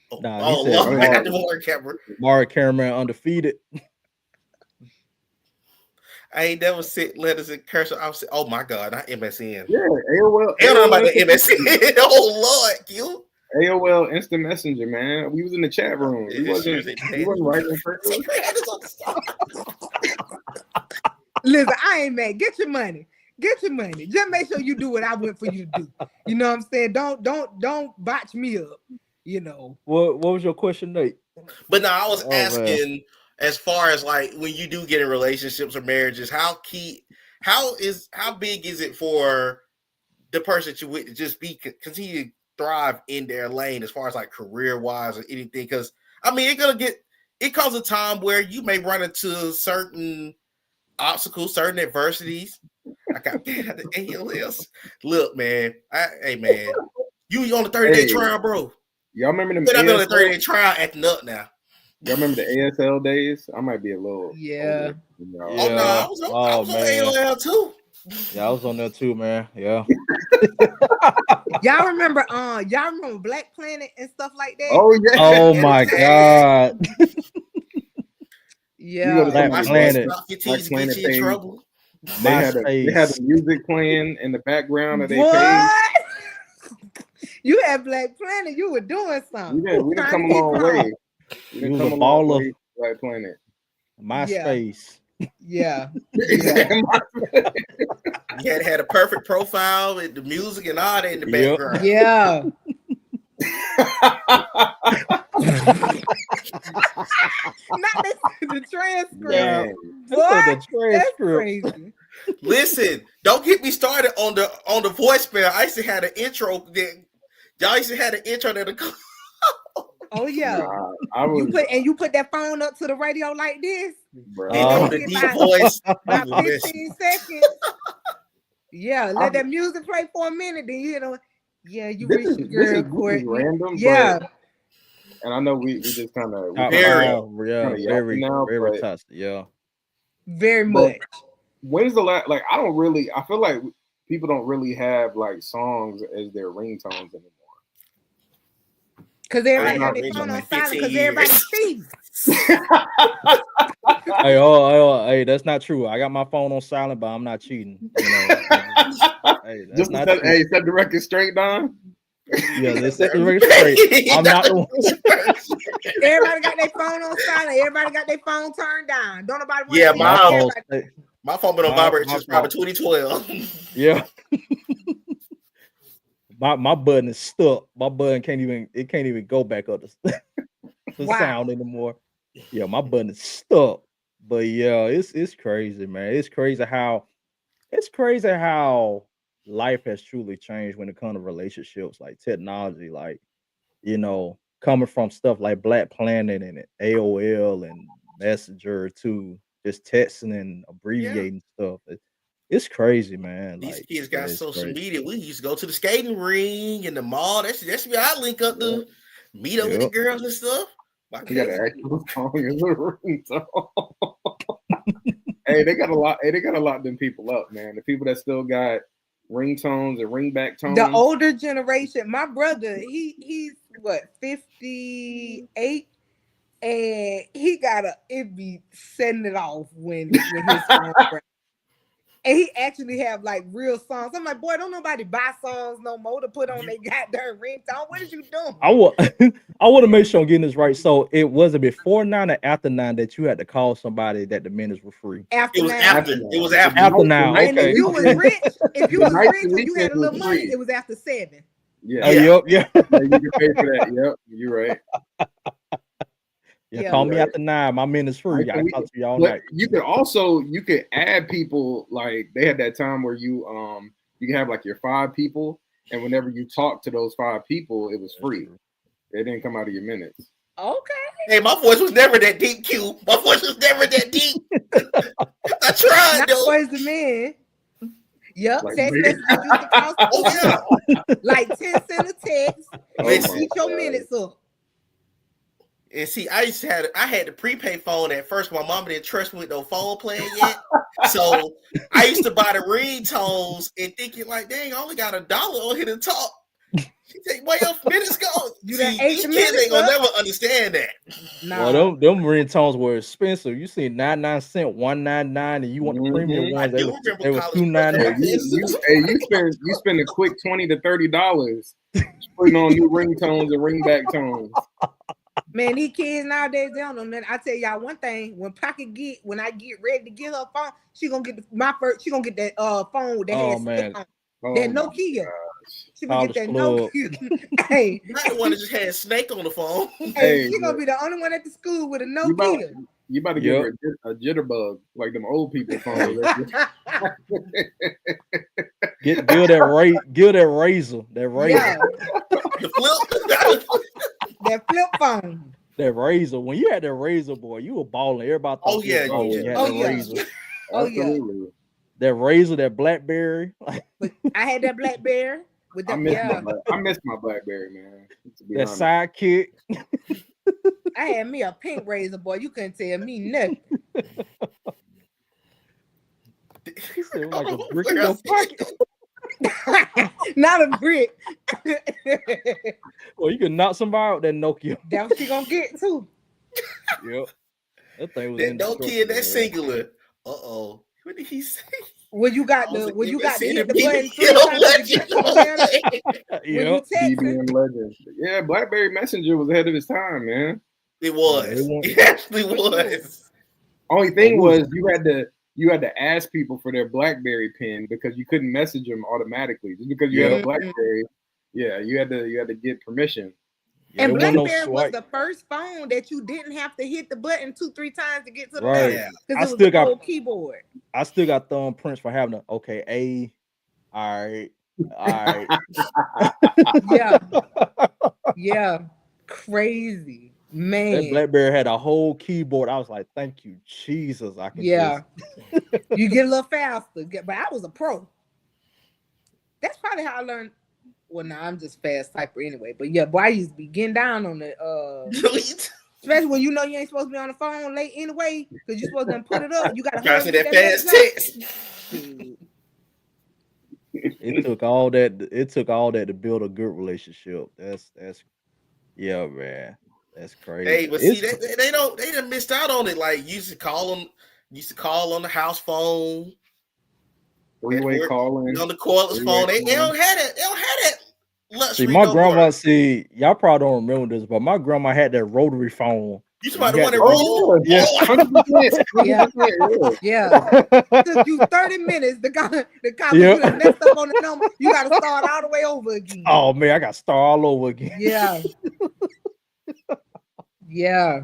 he said Lord, I got the more camera. Mario Cameraman undefeated. I ain't never sent letters in cursive. I was saying, oh my God, not MSN. Yeah, AOL. I don't know about the MSN. Oh Lord, you. AOL Instant Messenger, man. We was in the chat room. We wasn't writing in cursive. Listen, I ain't mad. Get your money. Get your money. Just make sure you do what I want for you to do. You know what I'm saying? Don't botch me up. You know. What was your question, Nate? But no, I was asking, as far as like when you do get in relationships or marriages, how big is it for the person that you with to just continue to thrive in their lane as far as like career wise or anything? Because I mean, it comes a time where you may run into certain obstacles, certain adversities. I got the ALS. Look, man, hey man, you on the 30-day trial, bro. Y'all remember them? But I'm on the 30-day trial acting up now. Y'all remember the ASL days? I might be a little. Yeah. Yeah. Oh no, I was on AOL too. Yeah, I was on there too, man. Yeah. Y'all remember Black Planet and stuff like that? Oh yeah. Oh my God. Yeah. to Black My somebody's Planet. top 15 Black to get Planet you in page. trouble. They had the MySpace. music playing in the background of their page. What? You had Black Planet. You were doing something. We didn't Trying come to a keep long it way. home. We You didn't was come a a long baller. way. Black Planet. MySpace. Yeah. You had a perfect profile with the music and all that in the Yep. background. Yeah. Not the transcript. Man. What? The That's transcript. crazy. Listen, don't get me started on the voicemail. I used to have an intro that y'all used to have an intro that Oh yeah. Nah, I was, You put that phone up to the radio like this. bro. and on the Get deep by- voice. About you were missing. 15 seconds. Yeah, let that music play for a minute. Then you know, yeah, you This reach is, your this girl, is, this is Courtney. random, Yeah, but and I know we just kind of Very. Very now, but touched. Yeah. very But- much. when's the last? Like, I feel like people don't really have like songs as their ringtones anymore. Because everybody ain't got not their reached phone in on like silent 15 because years. everybody's thieving. Hey, that's not true. I got my phone on silent, but I'm not cheating. You know. Hey, that's Just not set, true. hey, set the record straight, Don. Yeah, they set the record straight. I'm not the one. Everybody got their phone on silent. Everybody got their phone turned down. Don't nobody want Yeah, to my phone everybody. stay- My phone been on My- vibrate my since probably 2012. Yeah. my button is stuck. My button can't even go back up the Wow. sound anymore. Yeah, my button is stuck. But yeah, it's crazy, man. It's crazy how life has truly changed when it comes to relationships, like technology, like coming from stuff like Black Planet and AOL and Messenger to just texting and abbreviating stuff. It's crazy, man. These Like, kids got it's social crazy. media. We used to go to the skating ring and the mall. That's where I link up to meet up with the Yep. girls and stuff. My You got cousin. an actual song as a ringtone. Hey, they got a lot. Hey, they got a lot of them people up, man. The people that still got ringtones and ringback tones. The older generation, my brother, he's what 58, and he it be setting it off when his phone breaks. And he actually have like real songs. I'm like, boy, don't nobody buy songs no more to put on their goddamn ringtone. What is you doing? I want to make sure I'm getting this right. So it wasn't before 9 or after 9 that you had to call somebody that the minutes were free. After It was now. after. It was after. After now, And okay. if you was rich, if you The was night rich or you had a was little money, free. it was after 7. Yeah, Yeah. Yeah. yeah, you can pay for that. Yep, you're right. Yeah, Yeah. call me Right. after 9. My minutes free. Right, I so we- talk to you all But night. you could add people. Like, they had that time where you can have like your 5 people, and whenever you talk to those 5 people, it was free. It didn't come out of your minutes. Okay. Hey, my voice was never that deep, Q. My voice was never that deep. I tried Not though. boys the men. Yep. Like, Text man. messages used to cost Oh yeah. like 10 cents a text. Oh, Listen. my Eat your God. minutes up. And see, I had the prepaid phone at first. My mama didn't trust me with no phone plan yet. So I used to buy the ringtones and thinking like, dang, I only got $1 on here to talk. She said, where your minutes go? You See, done ate these the kids minutes ain't gonna up? never understand that. Nah. Well, them ringtones were expensive. You see 99 cent, 199, and you want the premium Mhm. I ones, they do was remember college. 299. You spend a quick $20 to $30 putting on new ringtones and ringback tones. Man, these kids nowadays, they don't know nothing. I tell y'all one thing, when I get ready to get her phone, she gonna get she gonna get that phone with the Oh, head man. on. Oh, That my Nokia. gosh. She gonna get that College Nokia. Hey, Not the one that just had Snake on the phone. hey, she gonna be the only one at the school with a Nokia. You about to give her a jitterbug like them old people phones. Give that razor. That razor. Yeah, The flip. that flip phone. That razor. When you had that razor, boy, you were balling. Everybody thought Oh, you were yeah, balling when you had oh, that yeah. razor. Oh, yeah. Absolutely. That razor, that BlackBerry. But I had that BlackBerry with I that. miss my BlackBerry, man. To be That honest. sidekick. I had me a pink razor, boy. You couldn't tell me nothing. He said, like a Oh, brick in where your else? pocket. Not a brick. Well, you can knock somebody out with that Nokia. That's what she gonna get too. Yep. That thing was That no kid, indestructible, that's man. singular. Uh-oh. What did he say? When you got I was the an when you got to MSN hit the BBM button 3 times to legend. get to the letter. When you Yep. texting, BBM legend. Yeah, BlackBerry Messenger was ahead of his time, man. It Yeah, was. It actually was. Only man, thing we was was you had to ask people for their BlackBerry pin because you couldn't message them automatically. Just because you had a Yep. BlackBerry, yeah, you had to get permission. Yeah, and there wasn't no BlackBerry was swipe. the first phone that you didn't have to hit the button 2-3 times to get to the Right. letter Yeah. because I it was still the got whole keyboard. thumbprints for having okay, A. All right. All right. Yeah, yeah, crazy That man. BlackBerry had a whole keyboard. I was like, thank you, Jesus. I can Yeah, just you get a little faster. But I was a pro. That's probably how I learned. Well, no, I'm just fast typer anyway. But yeah, boy, I used to be getting down on the especially when you know you ain't supposed to be on the phone late anyway, because you're supposed to put it up. You gotta Trying to hurry say and get that that fast message out. text. Shoot. it took all that. It took all that to build a good relationship. That's yeah, man. That's crazy. Hey, but see, It's they done missed out on it. Like used to call on the house phone. Three-way calling. On the cordless Three-way phone. They don't calling. have that. They don't have that see luxury my no more. grandma. See, y'all probably don't remember this, but my grandma had that rotary phone. You and talking you about the had one to that do- rolled? Yeah, Oh, 100%. Yeah. 100%, Yeah. Took you 30 minutes to copy Yep. you done messed up on the number. You gotta start all the way over again. Oh man, I got to start all over again. Yeah. Yeah.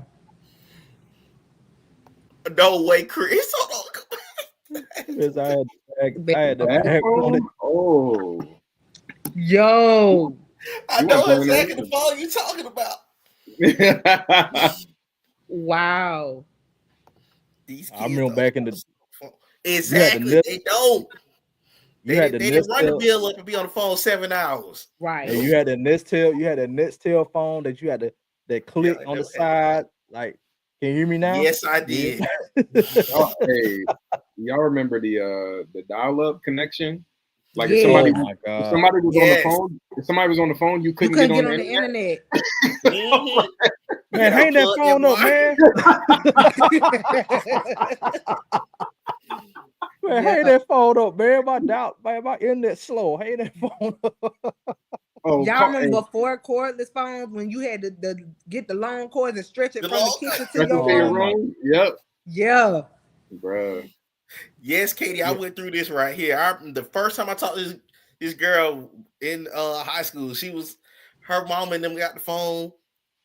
no way, Chris. Hold on. Because I had to That back on it. phone? Oh. Yo. I You know weren't exactly the playing phone you talking about. that. Wow. These I kids remember don't. back in the you had the Exactly, nest they don't. you had the They didn't run the Nestel. bill up and be on the phone 7 hours. Right. And you had a Nestel phone that you had to that click Yeah, on the never had that. side. Like, can you hear me now? Yes, I Yeah. did. Hey, y'all remember the dial-up connection? Like Yeah. if somebody Oh my if god. somebody was on the Yes. phone, if somebody was on the phone, you You couldn't couldn't get get on on the the internet. internet. Mhm. Man, Yeah, hang that unplug phone up, MR. man. Yeah. Hang that phone up, man. My internet slow. Hang that phone up. Oh, Y'all call, remember hey, before cordless phones when you had to get the long cords and stretch it The from the long- kitchen to that's your to your Oh my room? room. Yep, Yeah. bruh. Yes, Katie, I yeah. went through this right here. The first time I talked to this girl in high school, her mom and them got the phone.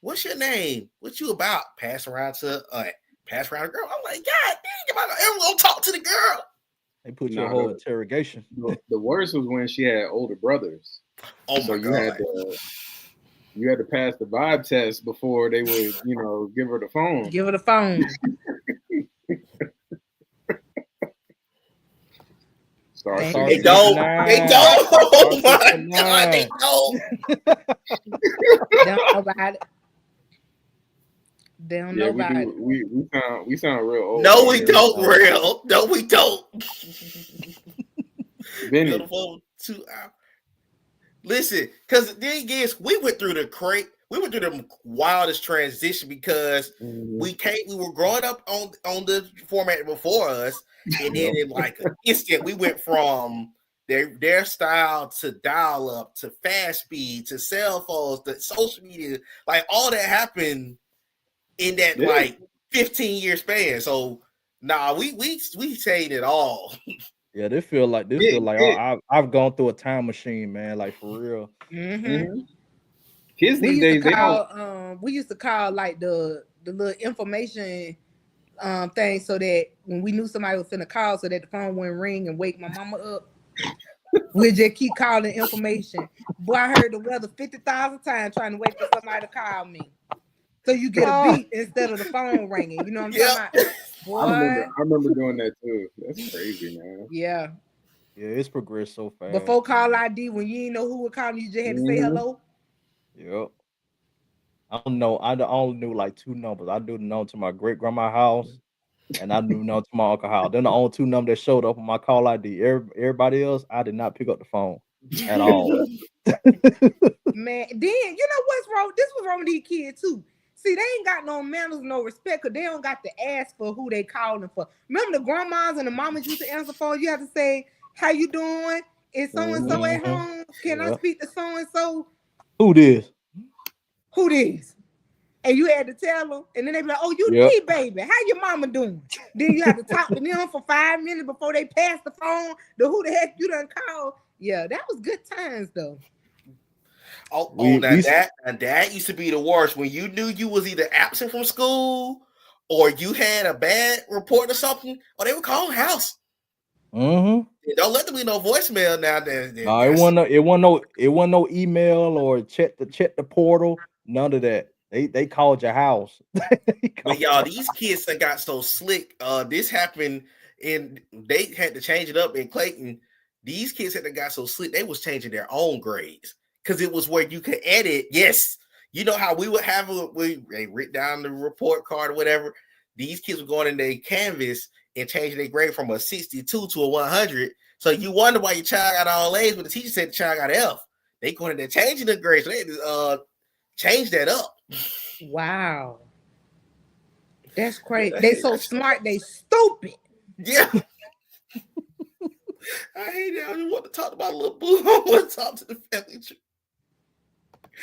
What's your name? What you about? Pass around to the girl. I'm like, God dang, am I ever gonna talk to the girl? They put you a Nah, whole interrogation. the worst was when she had older brothers. Oh So my God. you had to pass the vibe test before they would, give her the phone. Give her the phone. Star They They 69. don't. They don't. Oh my Star God, they 69. don't. don't know about it. They don't know Yeah, we about do. it. We sound real old. No, right we here. don't, real. No, we don't. Be on Vinny. the phone 2 hours. Listen, because the thing is, we went through the wildest transition because Mhm. we were growing up on the format before us, and then in like an instant, we went from their style to dial up to fast speed to cell phones to social media, like all that happened in that Yeah. like 15-year span. So we saying it all. Yeah, this feel like I've gone through a time machine, man. Like for real. Mm-hmm. Mhm. Kids We these used to days, they don't. call like the little information thing so that when we knew somebody was finna call so that the phone wouldn't ring and wake my mama up. We'll just keep calling information. Boy, I heard the weather 50,000 times trying to wait for somebody to call me. So you get a beat instead of the phone ringing. You know what I'm Yep. talking about? Boy. I remember doing that too. That's crazy, man. Yeah. Yeah, it's progressed so fast. Before call man. ID, when you didn't know who would call you, you just had to say Mhm. hello. Yep. I don't know. I only knew like 2 numbers. I knew the number to my great grandma's house, and I knew the number to my uncle's house. Then the only 2 numbers that showed up on my call ID. Everybody else, I did not pick up the phone at all. Man, then you know what's wrong? This was wrong with these kids too. See, they ain't got no manners, no respect, because they don't got to ask for who they calling for. Remember the grandmas and the mamas used to answer for you have to say, how you doing? Is so-and-so at Mhm. home? Can I Yeah. speak to so-and-so? Who this? Who this? And you had to tell them, and then they be like, oh, you Yep. D, baby. How your mama doing? Then you have to talk to them for 5 minutes before they pass the phone to who the heck you done called. Yeah, that was good times, though. Oh, now We that used to be the worst when you knew you was either absent from school or you had a bad report or something, or they would call house. mm-hmm. Don't let them be no voicemail now. No, it wasn't no email or check the portal. None of that. They called your house. But y'all, these kids that got so slick. This happened and they had to change it up in Clayton. These kids that got so slick, they was changing their own grades because it was where you could edit. Yes, you know how we would have they write down the report card or whatever. These kids were going in their canvas and changing their grade from a 62 to a 100. So you wonder why your child got all A's, but the teacher said the child got F. They going in there changing the grades, so they change that up. Wow. That's crazy. They so smart, they stupid. Yeah. I hate it. I just want to talk about little boo. I want to talk to the family tree.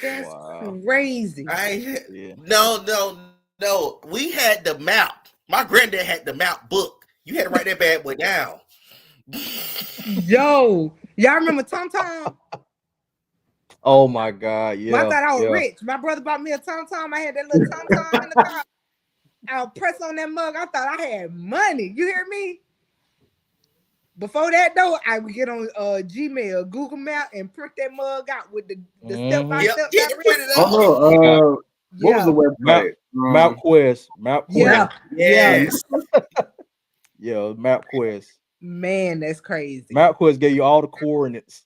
That's Wow. crazy. No. We had the map. My granddad had the map book. You had to write that bad boy down. Yo, y'all remember Tom Tom? Oh my God, yeah. Well, I thought I was yeah. rich. My brother bought me a Tom Tom. I had that little Tom Tom in the car. I would press on that mug. I thought I had money. You hear me? Before that though, I would get on Gmail, Google Map, and print that mug out with the step by step. Yeah, print it out. What was the website? MapQuest. Yeah. Yes. Yeah, MapQuest. Man, that's crazy. MapQuest gave you all the coordinates.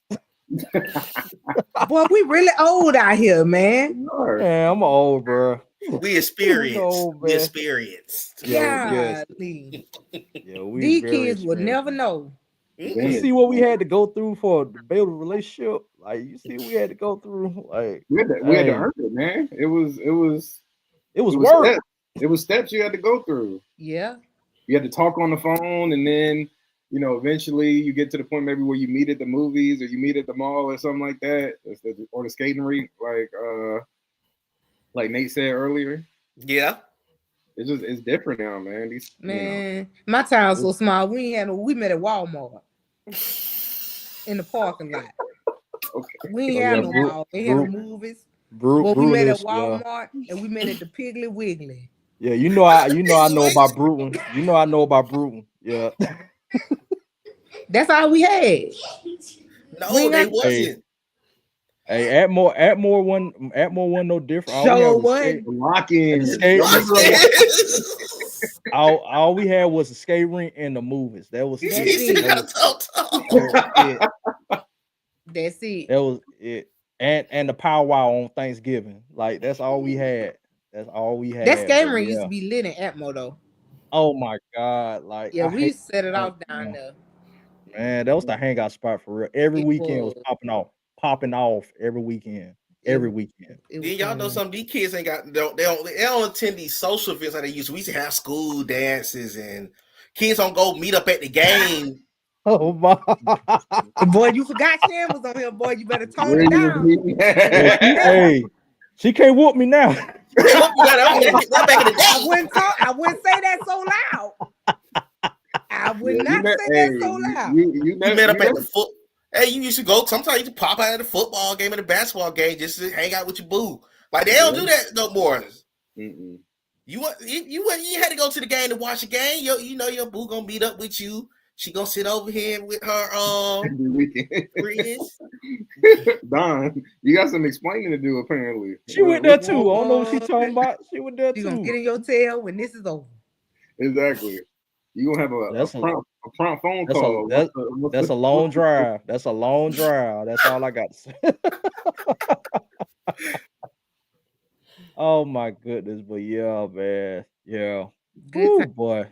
Boy, we really old out here, man. Yeah, I'm old, bro. We experienced. old, We man. experienced. Yes. Golly. Yeah, we These very kids would never know. You see what we had to go through for to build a relationship? Like, you see what we had to go through? Like, we had to earn it, man. It was work. Steps. It was steps you had to go through. Yeah. You had to talk on the phone, and then eventually you get to the point maybe where you meet at the movies or you meet at the mall or something like that, or the skating rink, like Nate said earlier. Yeah. It's different now, man. My town's so small. We met at Walmart in the parking lot. Okay. We ain't have no mall. We had no movies. We met at Walmart and we met at the Piggly Wiggly. Yeah, I know about Bruton. I know about Bruton. Yeah. That's all we had. No, they wasn't. Hey, Atmore one no different. All we had was a skate rink and the movies. That was it. That's it. That was it. And the powwow on Thanksgiving. Like, that's all we had. That's all we had. That skate rink used to be lit in Atmo though. Oh my God. Like, we set it off down there. Man, that was the hangout spot for real. Every weekend was popping off every weekend. Every weekend. Then y'all know some of these kids ain't got they don't attend these social events like they used to. We used to have school dances and kids don't go meet up at the game. Oh my boy, you forgot Shan was on here, boy. You better tone it down. Hey, she can't whoop me now. I wouldn't say that so loud. I would not say that so loud. You met up at the foot. Hey, you used to go. Sometimes you used to pop out at the football game and the basketball game just to hang out with your boo. Like, they don't do that no more. Mm-mm. You had to go to the game to watch the game. Your boo gonna meet up with you. She gonna sit over here with her friends. Don, you got some explaining to do apparently. She went there too. I don't know what she's talking about. She went there too. You gonna get in your tail when this is over. Exactly. You gonna have a prompt phone call. That's a long drive. That's a long drive. That's all I got to say. Oh my goodness, but yeah, man. Yeah. Good boy.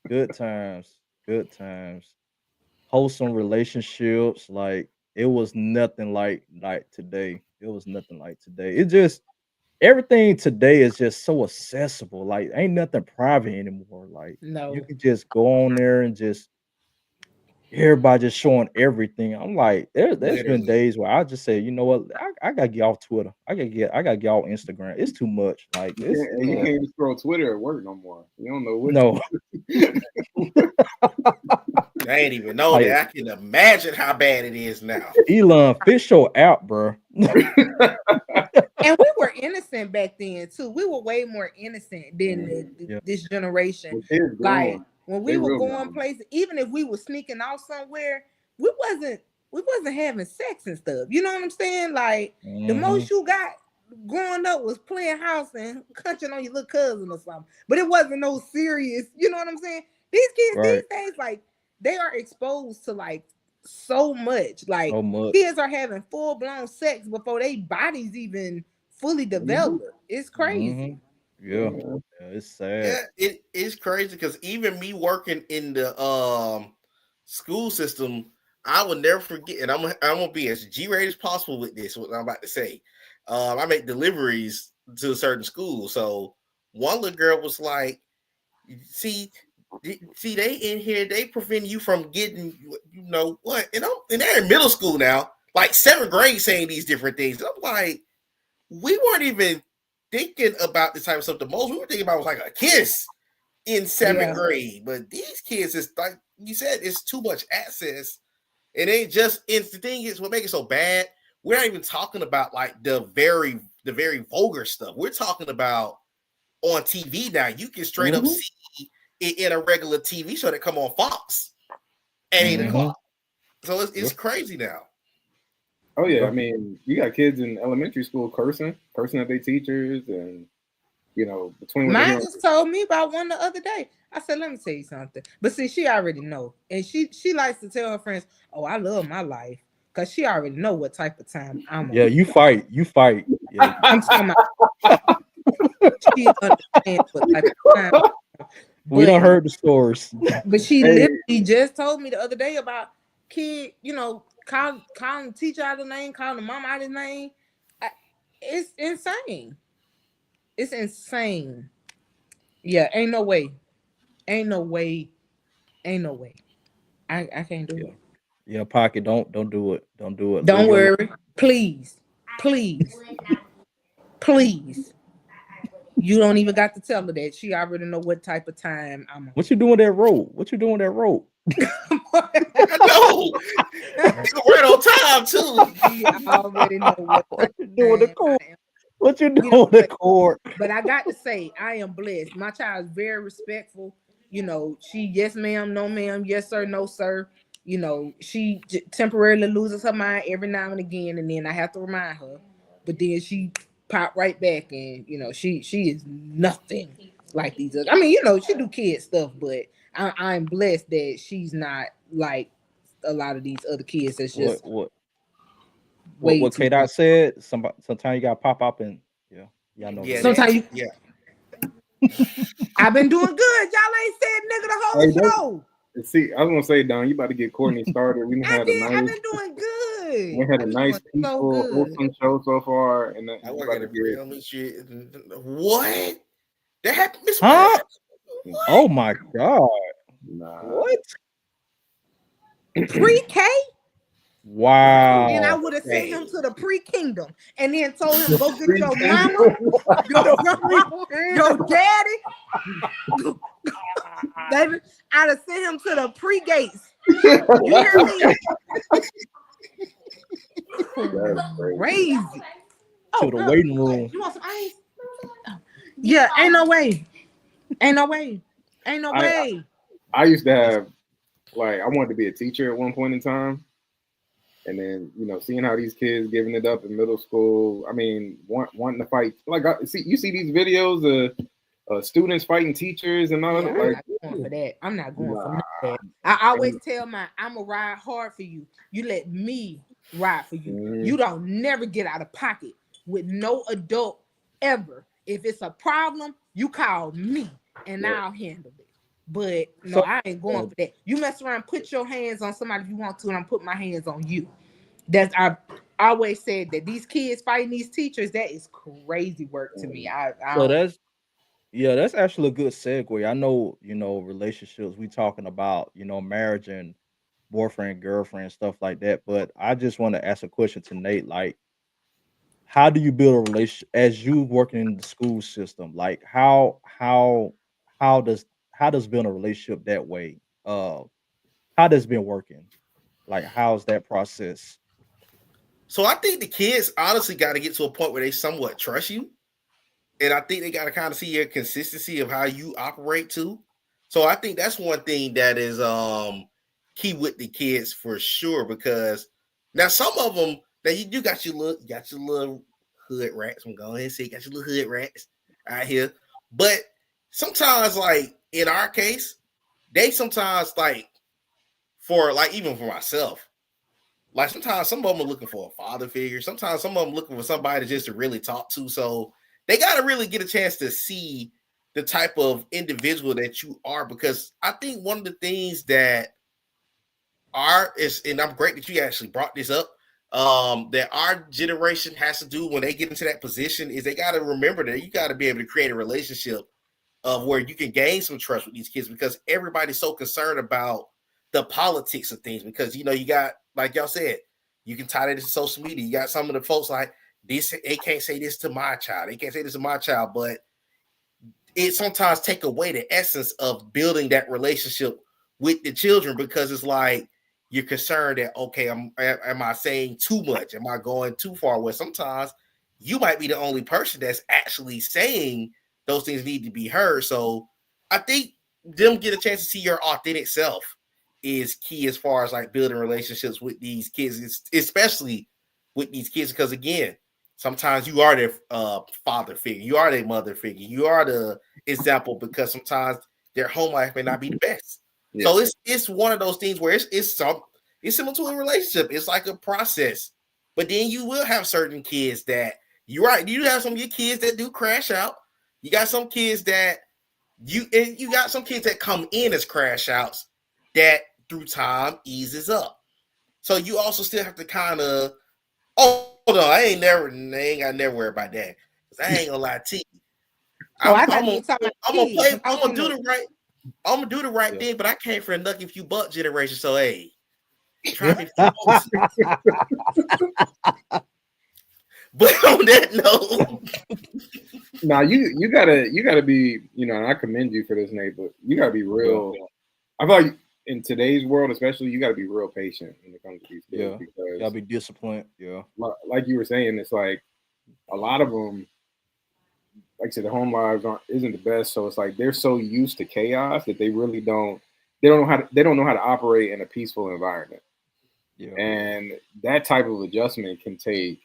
Good times. Good times. Wholesome relationships. Like, it was nothing like today. It was nothing like today. It just everything today is just so accessible. Like, ain't nothing private anymore. Like, you No. can just go on there and just everybody just showing everything. I'm like, there's been Literally. days where I just say, you know what, I gotta get off Twitter. I gotta get off Instagram. It's too much. Like, You can't even scroll Twitter at work no more. You don't know what. no. I ain't even know Like, that. I can imagine how bad it is now. Elon, fish your out, bro. And we were innocent back then too. We were way more innocent than Yeah. this generation. Well, kids Like grown. when They we were real going grown. places, even if we were sneaking out somewhere, we wasn't having sex and stuff. You know what I'm saying? Like the most you got growing up was playing house and punching on your little cousin or something. But it wasn't no serious. You know what I'm saying? These kids Right. these days, like they are exposed to like so much. Like So much. kids are having full blown sex before their bodies even fully developed. It's crazy. Yeah. It's sad. Yeah, it is crazy because even me working in the school system, I will never forget, and I'm gonna be as G-rated as possible with this. What I'm about to say, I make deliveries to a certain school. So one little girl was like, "See, they in here, they prevent you from getting, you know what?" And they're in middle school now, like 7th grade, saying these different things. And I'm like, we weren't even thinking about this type of stuff. The most we were thinking about was like a kiss in 7th grade. But these kids is like you said, it's too much access. It ain't just. It's the thing is what makes it so bad. We're not even talking about like the very vulgar stuff. We're talking about on TV now. You can straight up see it in a regular TV show that come on Fox at 8:00. So it's crazy now. Oh yeah, I mean, you got kids in elementary school cursing at their teachers, and you know, between mine just told me about one the other day. I said, let me tell you something. But see, she already know. And she likes to tell her friends, oh, I love my life. Because she already know what type of time I'm on. Yeah, you fight. Yeah. I'm talking about she understands what type of time. We don't heard the stories. But she literally just told me the other day about kid, you know, calling the teacher out of the name, calling the mom out of his name. It's insane. It's insane. Yeah, ain't no way. I can't do it. Yeah, Pocket, don't do it. Don't do it. Don't worry. Please. You don't even got to tell her that. She already know what type of time I'm on. What you doing that rope? I know. Right on time too. She already know what you doing the Cort? What you doing the Cort? But I got to say, I am blessed. My child is very respectful. You know, she yes ma'am, no ma'am, yes sir, no sir. You know, she temporarily loses her mind every now and again, and then I have to remind her. But then she pop right back, and you know, she is nothing like these other. I mean, you know, she do kid stuff, but I'm blessed that she's not like a lot of these other kids. That's just what too K Dot said. Sometimes you gotta pop up and y'all know. Yeah, sometimes yeah. I've been doing good. Y'all ain't said nigga the whole show. See, I was gonna say, Don, you about to get Courtney started. I've been doing good. We had a nice, peaceful, wholesome show so far, and I work at a grill and shit. What? That happened, Miss? Huh? Oh my god! Nah. What? Pre-K? Wow! And I would have sent him to the pre-kingdom, and then told him go get your mama, your daddy. David, I'd have sent him to the pre-gates. You hear me? Crazy. To the waiting room. You want some ice? Yeah, ain't no way. I used to have, like, I wanted to be a teacher at one point in time. And then, you know, seeing how these kids giving it up in middle school, I mean, wanting to fight. Like, you see these videos of students fighting teachers and all that. I'm not going for that. I'm not going for that. I always tell I'm going to ride hard for you. You let me ride for you. You don't never get out of pocket with no adult ever. If it's a problem, you call me and I'll handle it. But no, I ain't going for that. You mess around, put your hands on somebody if you want to, and I'm putting my hands on you. always said that these kids fighting these teachers, that is crazy work to me. I So don't. that's actually a good segue. I know, relationships, we talking about, marriage and boyfriend, girlfriend, stuff like that. But I just want to ask a question to Nate. Like, how do you build a relationship as you working in the school system? Like how does building a relationship that way? How does been working? Like, how's that process? So I think the kids honestly got to get to a point where they somewhat trust you. And I think they got to kind of see your consistency of how you operate too. So I think that's one thing that is key with the kids for sure. Because now some of them, now you got your little hood rats. I'm going to say you got your little hood rats out here. But sometimes, like in our case, they sometimes like for like even for myself, like sometimes some of them are looking for a father figure. Sometimes some of them looking for somebody just to really talk to. So they got to really get a chance to see the type of individual that you are. Because I think one of the things that and I'm great that you actually brought this up, that our generation has to do when they get into that position is they got to remember that you got to be able to create a relationship of where you can gain some trust with these kids because everybody's so concerned about the politics of things. Because you got, like y'all said, you can tie that to social media. You got some of the folks like this, they can't say this to my child, they can't say this to my child, but it sometimes take away the essence of building that relationship with the children because it's like you're concerned that okay, am I saying too much? Am I going too far? Where sometimes you might be the only person that's actually saying those things need to be heard. So I think them get a chance to see your authentic self is key as far as like building relationships with these kids, especially with these kids, because again, sometimes you are their father figure, you are their mother figure, you are the example because sometimes their home life may not be the best. Yeah. So it's one of those things where it's similar to a relationship. It's like a process. But then you will have certain kids that you're right. You have some of your kids that do crash out. You got some kids that you got some kids that come in as crash outs that through time eases up. So you also still have to kind of no, I ain't got never worry about that. Cause I ain't gonna lie to you. Oh, I'm I thought I'm you gonna were talking about I'm gonna kids. play. When I I'm was gonna in do the the right. I'm gonna do the right Yeah. thing, but I came for a nucky few buck generation. So hey, try me a few bucks. But on that note, Now you gotta be, and I commend you for this, Nate, but you gotta be real. I feel like in today's world, especially, you gotta be real patient when it comes to these kids Yeah, because, gotta be disciplined. Yeah, like you were saying, it's like a lot of them, like I said, the home lives isn't the best. So it's like they're so used to chaos that they really don't know how to operate in a peaceful environment. yeah. And that type of adjustment can take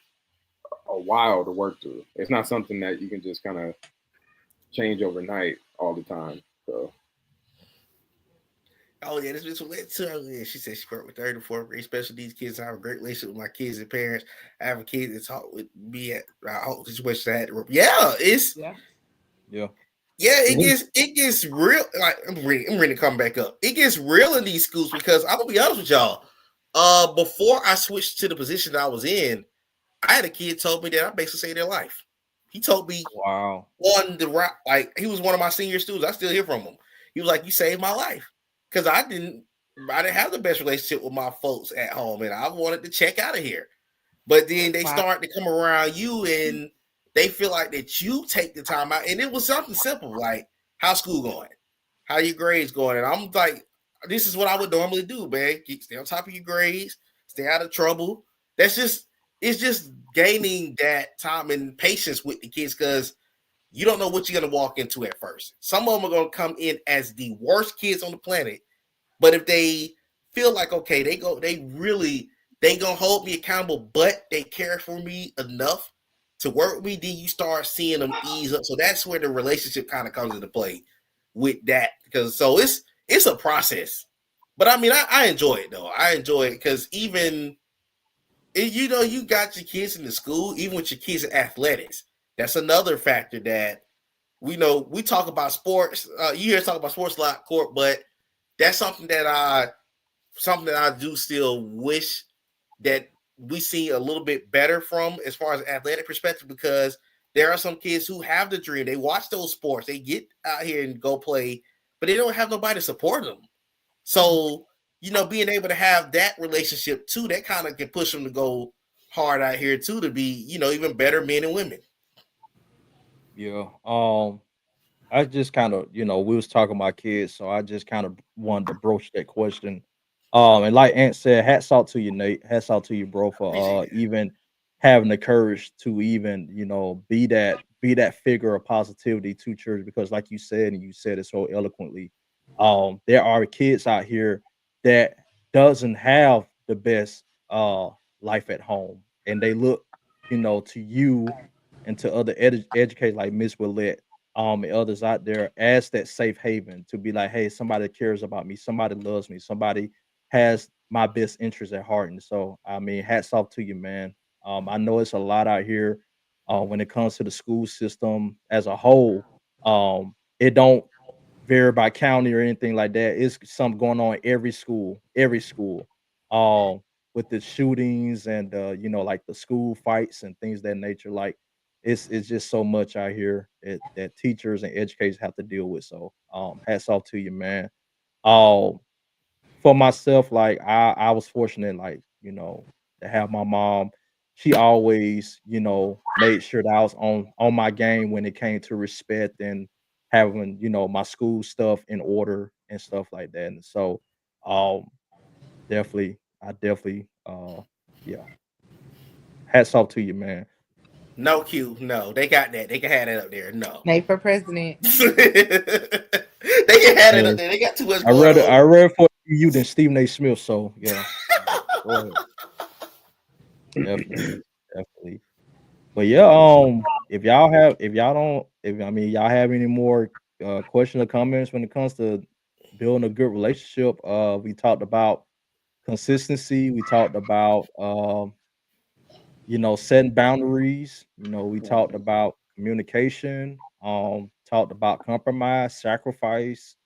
a while to work through. It's not something that you can just kind of change overnight all the time. So oh yeah, this bitch went to her. Yeah, she said she worked with third and fourth grade special needs kids. I have a great relationship with my kids and parents. I have a kid that talk with me at home situations. Yeah, it's yeah. Yeah. yeah, mhm. it gets real. Like I'm ready to come back up. It gets real in these schools because I'm gonna be honest with y'all. Before I switched to the position I was in, I had a kid told me that I basically saved their life. He told me Wow. on the route, like he was one of my senior students. I still hear from him. He was like, "You saved my life," because I didn't have the best relationship with my folks at home, and I wanted to check out of here. But then they Wow. start to come around you, and they feel like that you take the time out, and it was something simple like, "How's school going? How your grades going?" And I'm like, "This is what I would normally do, man. Stay on top of your grades, stay out of trouble." That's just it's just gaining that time and patience with the kids because you don't know what you're gonna walk into at first. Some of them are gonna come in as the worst kids on the planet, but if they feel like okay, they gonna hold me accountable, but they care for me enough to work with me, then you start seeing them ease up. So that's where the relationship kind of comes into play with that. Because so it's a process. But I mean, I enjoy it though. I enjoy it because even you got your kids in the school, even with your kids in athletics. That's another factor that we know. We talk about sports. You hear us talk about sports a lot, Court, but that's something that I do still wish that we see a little bit better from as far as athletic perspective, because there are some kids who have the dream. They watch those sports, they get out here and go play, but they don't have nobody to support them. So, being able to have that relationship too, that kind of can push them to go hard out here too, to be, even better men and women. Yeah. I just kind of, we was talking about kids, so I just kind of wanted to broach that question. And like Ant said, hats out to you, Nate. Hats out to you, bro, for Appreciate that. even having the courage to even, be that figure of positivity to church. Because, like you said, and you said it so eloquently, there are kids out here that doesn't have the best life at home, and they look, to you and to other educators like Miss Willette, and others out there as that safe haven to be like, hey, somebody cares about me, somebody loves me, somebody has my best interest at heart. And so, I mean, hats off to you, man. I know it's a lot out here when it comes to the school system as a whole. It don't vary by county or anything like that. It's something going on every school. Um, with the shootings and like the school fights and things of that nature. Like it's just so much out here that teachers and educators have to deal with. So hats off to you, man. Um, for myself, like I was fortunate, like, to have my mom. She always, made sure that I was on my game when it came to respect and having, my school stuff in order and stuff like that. And so um I definitely yeah, hats off to you, man. No, Q, no. They got that. They can have that up there. No. Nate for president. They can have it up Yes. there. They got too much I going read it, on. I read for you than Stephen A. Smith, so yeah. Go ahead. Definitely, definitely. But yeah, if I mean y'all have any more questions or comments when it comes to building a good relationship, we talked about consistency, we talked about setting boundaries, we talked about communication, talked about compromise, sacrifice,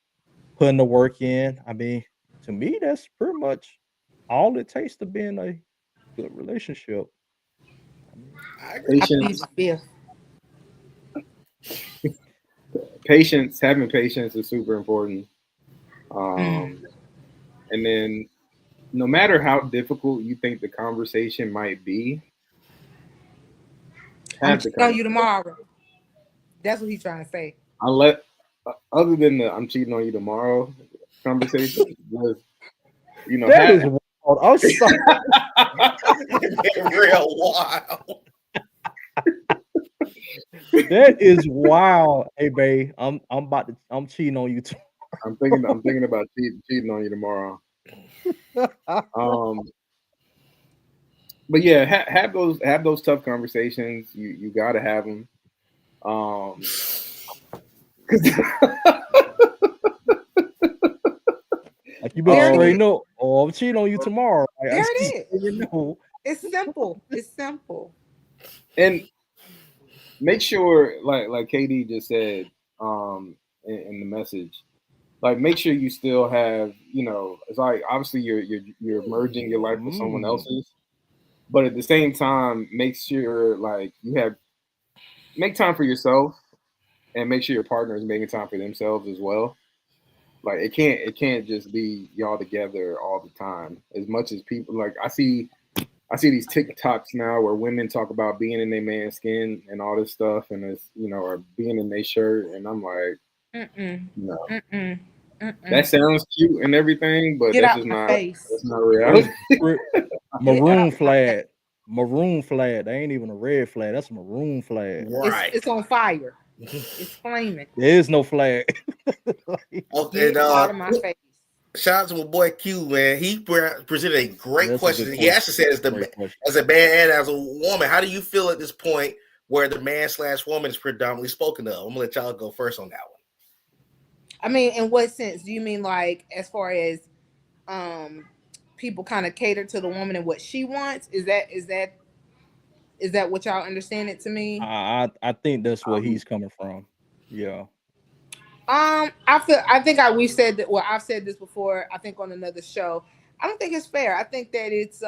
putting the work in. I mean, to me, that's pretty much all it takes to be in a good relationship. I mean, I agree. I plead Patience, the fifth. having patience is super important. Mm. Um, and then no matter how difficult you think the conversation might be, I'm have the cheating on you conversation. tomorrow. That's what he's trying to say. Unless, other than the "I'm cheating on you tomorrow" conversation, just that is have. wild. I'm sorry. Real wild. That is wild. Hey, babe, I'm cheating on you too. I'm thinking about cheating on you tomorrow. Um, but yeah, have those tough conversations. You got to have them. 'Cause Like you better There it um, straighten is. up, or I'm cheating on you tomorrow. Like, I There just it is. you know. It's simple. It's simple. and make sure, like KD just said, in the message, like make sure you still have, it's like obviously you're merging your life with someone Mm. else's, but at the same time, make sure like make time for yourself, and make sure your partner is making time for themselves as well. Like it can't just be y'all together all the time. As much as people, like I see these TikToks now where women talk about being in their man's skin and all this stuff, and it's or being in their shirt, and I'm like, Mm-mm. no, Mm-mm. that Mm-mm. sounds cute and everything, but Get that's out just my not face. that's not That's reality. Get out maroon my face. flag. Maroon flag. That ain't even a red flag. That's a maroon flag. Right. It's on fire. It's flaming. There is no flag. Like, Oh, and Get out of my face. shout out to my boy Q, man. He presented a great that's a question. good He question. actually said, Great question. as a man and as a woman, how do you feel at this point where the man slash woman is predominantly spoken of? I'm gonna let y'all go first on that one. I mean, in what sense? Do you mean like as far as um people kind of cater to the woman and what she wants? Is that what y'all understand it to me? I think that's where Um, he's coming from. Yeah. I think we said that. Well, I've said this before. I think on another show. I don't think it's fair. I think that it's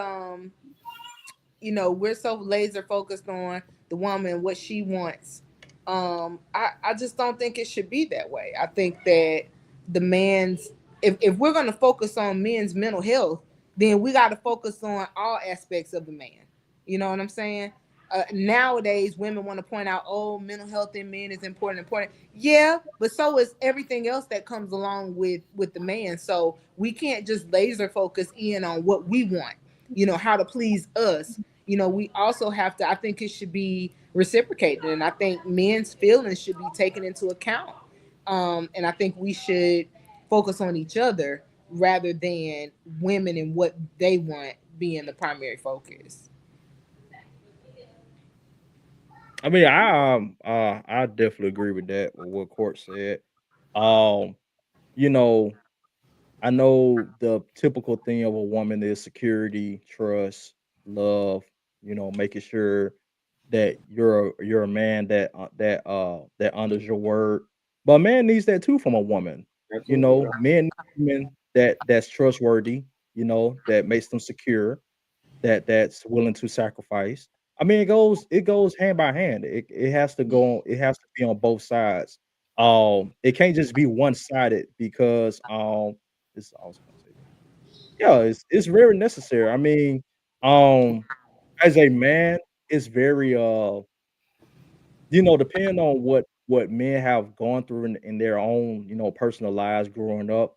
we're so laser focused on the woman, what she wants. I just don't think it should be that way. I think that the man's, if we're going to focus on men's mental health, then we got to focus on all aspects of the man. You know what I'm saying? Nowadays, women want to point out, oh, mental health in men is important. Yeah, but so is everything else that comes along with the man. So we can't just laser focus in on what we want. How to please us. We also have to. I think it should be reciprocated, and I think men's feelings should be taken into account. And I think we should focus on each other rather than women and what they want being the primary focus. I mean, I definitely agree with that with what Court said. Um, you know, I know the typical thing of a woman is security, trust, love, making sure that you're a man that honors your word. But a man needs that too from a woman. Absolutely. Men need women that's trustworthy, that makes them secure, that's willing to sacrifice. I mean, it goes hand by hand. It has to go. It has to be on both sides. It can't just be one sided because this I was gonna say. Yeah, it's very necessary. I mean, um, as a man, it's very depending on what men have gone through in their own, personal lives growing up,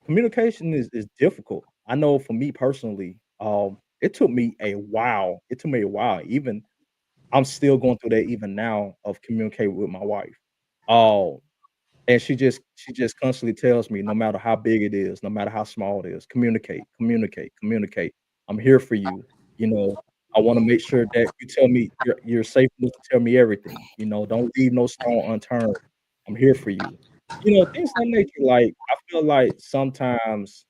communication is difficult. I know for me personally, it took me a while. It took me a while. Even I'm still going through that even now of communicating with my wife. Um, and she just constantly tells me, no matter how big it is, no matter how small it is, communicate, communicate, communicate. I'm here for you. You know, I want to make sure that you tell me you're safe enough to tell me everything. Don't leave no stone unturned. I'm here for you. Things of that nature. Like I feel like sometimes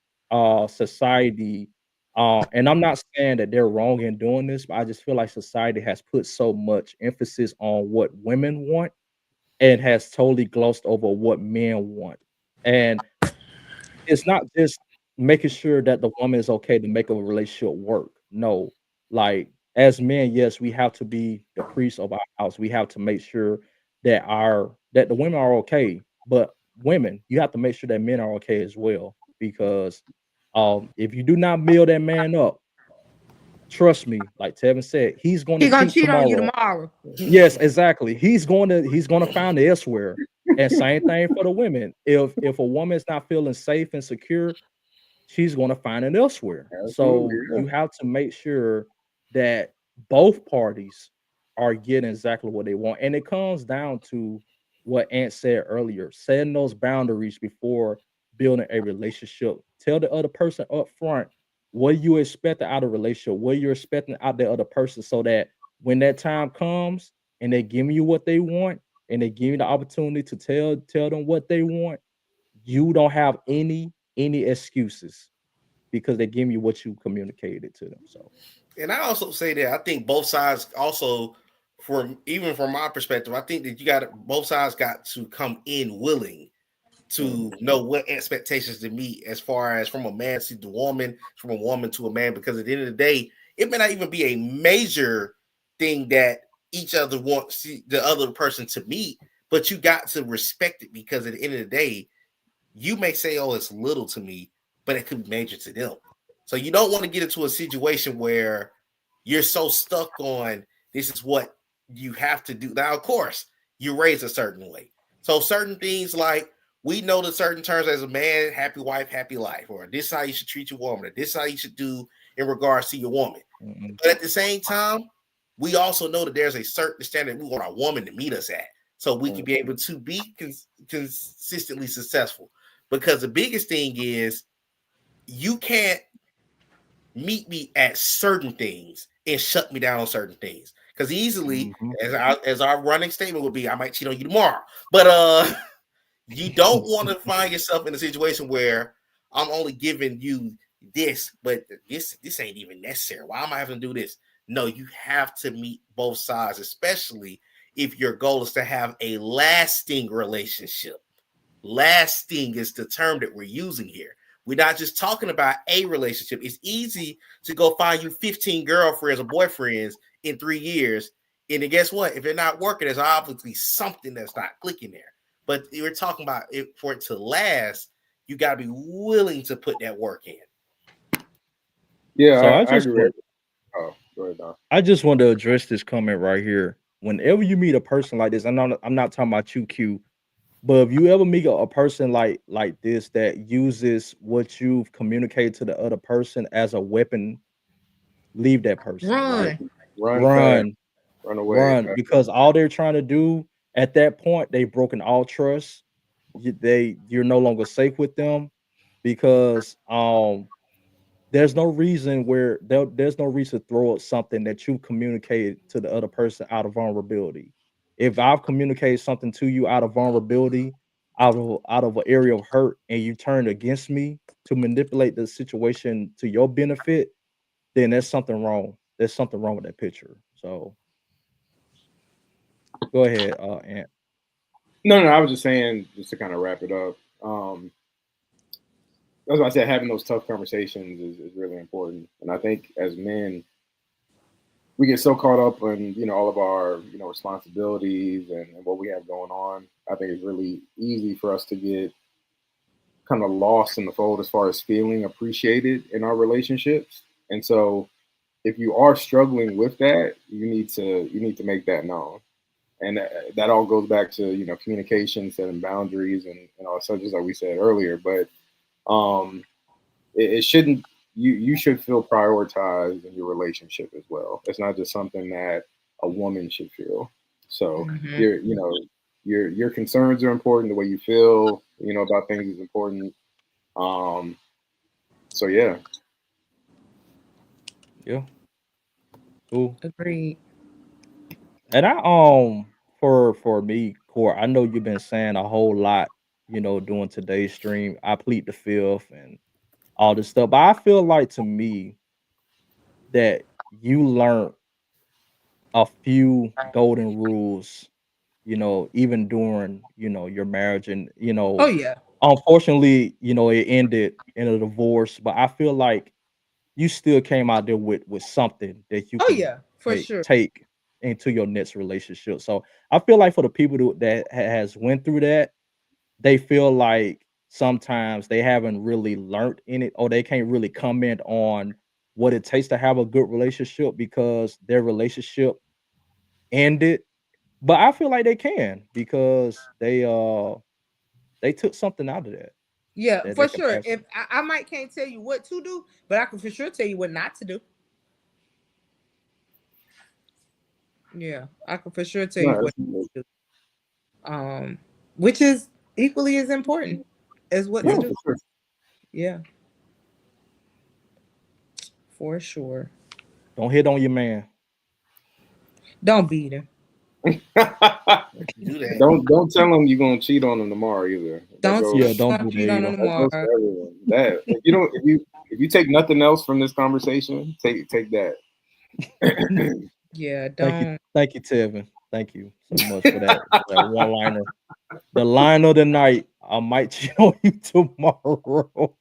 society and I'm not saying that they're wrong in doing this, but I just feel like society has put so much emphasis on what women want and has totally glossed over what men want. And it's not just making sure that the woman is okay to make a relationship work. No, like as men, yes, we have to be the priest of our house. We have to make sure that the women are okay. But women, you have to make sure that men are okay as well. Because if you do not build that man up, trust me, like Tevin said, he's going to He gonna cheat cheat on you tomorrow. tomorrow. Yes, exactly. He's gonna find it elsewhere. And same thing for the women. If a woman's not feeling safe and secure, she's gonna find it elsewhere. Absolutely. So Yeah. you have to make sure that both parties are getting exactly what they want. And it comes down to what Ant said earlier, setting those boundaries before building a relationship. Tell the other person up front what you expect out of a relationship, what you're expecting out the other person, so that when that time comes and they give you what they want and they give you the opportunity to tell them what they want, you don't have any excuses because they give you what you communicated to them. So And I also say that I think both sides also, from my perspective, I think that both sides got to come in willing to know what expectations to meet, as far as from a man to the woman, from a woman to a man, because at the end of the day, it may not even be a major thing that each other wants the other person to meet, but you got to respect it, because at the end of the day, you may say, oh, it's little to me, but it could be major to them. So you don't want to get into a situation where you're so stuck on this is what you have to do. Now, of course, you're raised a certain way. So certain things, like we know the certain terms as a man, happy wife, happy life, or this is how you should treat your woman, or this is how you should do in regards to your woman. mhm, But at the same time, we also know that there's a certain standard we want our woman to meet us at, so we can be able to be consistently successful. Because the biggest thing is, you can't meet me at certain things and shut me down on certain things. Because easily, mhm. as our running statement would be, I might cheat on you tomorrow. But you don't want to find yourself in a situation where I'm only giving you this, but this ain't even necessary. Why am I having to do this? No, you have to meet both sides, especially if your goal is to have a lasting relationship. Lasting is the term that we're using here. We're not just talking about a relationship. It's easy to go find you 15 girlfriends or boyfriends in 3 years. And then guess what? If they're not working, there's obviously something that's not clicking there. But we're talking about it for it to last, you got to be willing to put that work in. Yeah, So I agree. Oh, go ahead, Don. I just want to address this comment right here. Whenever you meet a person like this, I'm not talking about you, Q, but if you ever meet a person like this that uses what you've communicated to the other person as a weapon, leave that person. Like Run. Run fast, run, run away. run, because all they're trying to do at that point, they've broken all trust. You're no longer safe with them because there's no reason to throw up something that you communicated to the other person out of vulnerability. If I've communicated something to you out of vulnerability, out of an area of hurt, and you turn against me to manipulate the situation to your benefit, then there's something wrong. There's something wrong with that picture. So go ahead, Ant. No, I was just saying, just to kind of wrap it up. That's why I said having those tough conversations is really important. And I think as men, we get so caught up in all of our responsibilities and what we have going on. I think it's really easy for us to get kind of lost in the fold as far as feeling appreciated in our relationships. And so if you are struggling with that, you need to make that known. And that all goes back to communication, setting boundaries, and all such, just like we said earlier. But it shouldn't. You should feel prioritized in your relationship as well. It's not just something that a woman should feel. So Mhm. your concerns are important. The way you feel about things is important. Um, so yeah. Yeah, cool. Agreed. And for me, Core, I know you've been saying a whole lot, doing today's stream. I plead the fifth and all this stuff. But I feel like to me that you learned a few golden rules, even during, your marriage. And, Oh yeah. unfortunately, it ended in a divorce. But I feel like you still came out there with something that you Oh can yeah, for sure. take into your next relationship. So I feel like for the people that has went through that, they feel like sometimes they haven't really learned in it, or they can't really comment on what it takes to have a good relationship because their relationship ended. But I feel like they can because they took something out of that Yeah, that they for can sure. pass If on. I might can't tell you what to do, but I can for sure tell you what not to do. Yeah, I can for sure tell No, you what to do. Um, which is equally as important as what to no, Yeah. do. for sure. Yeah, for sure. Don't hit on your man. Don't beat him. Do that. Don't tell them you're gonna cheat on them tomorrow either. That Don't goes Yeah, don't do that cheat on him either. that goes tomorrow. for everyone. That if you take nothing else from this conversation, take that. Yeah, Thank you, don't. thank you, Tevin. Thank you so much for that one liner. The line of the night. I might cheat on you tomorrow.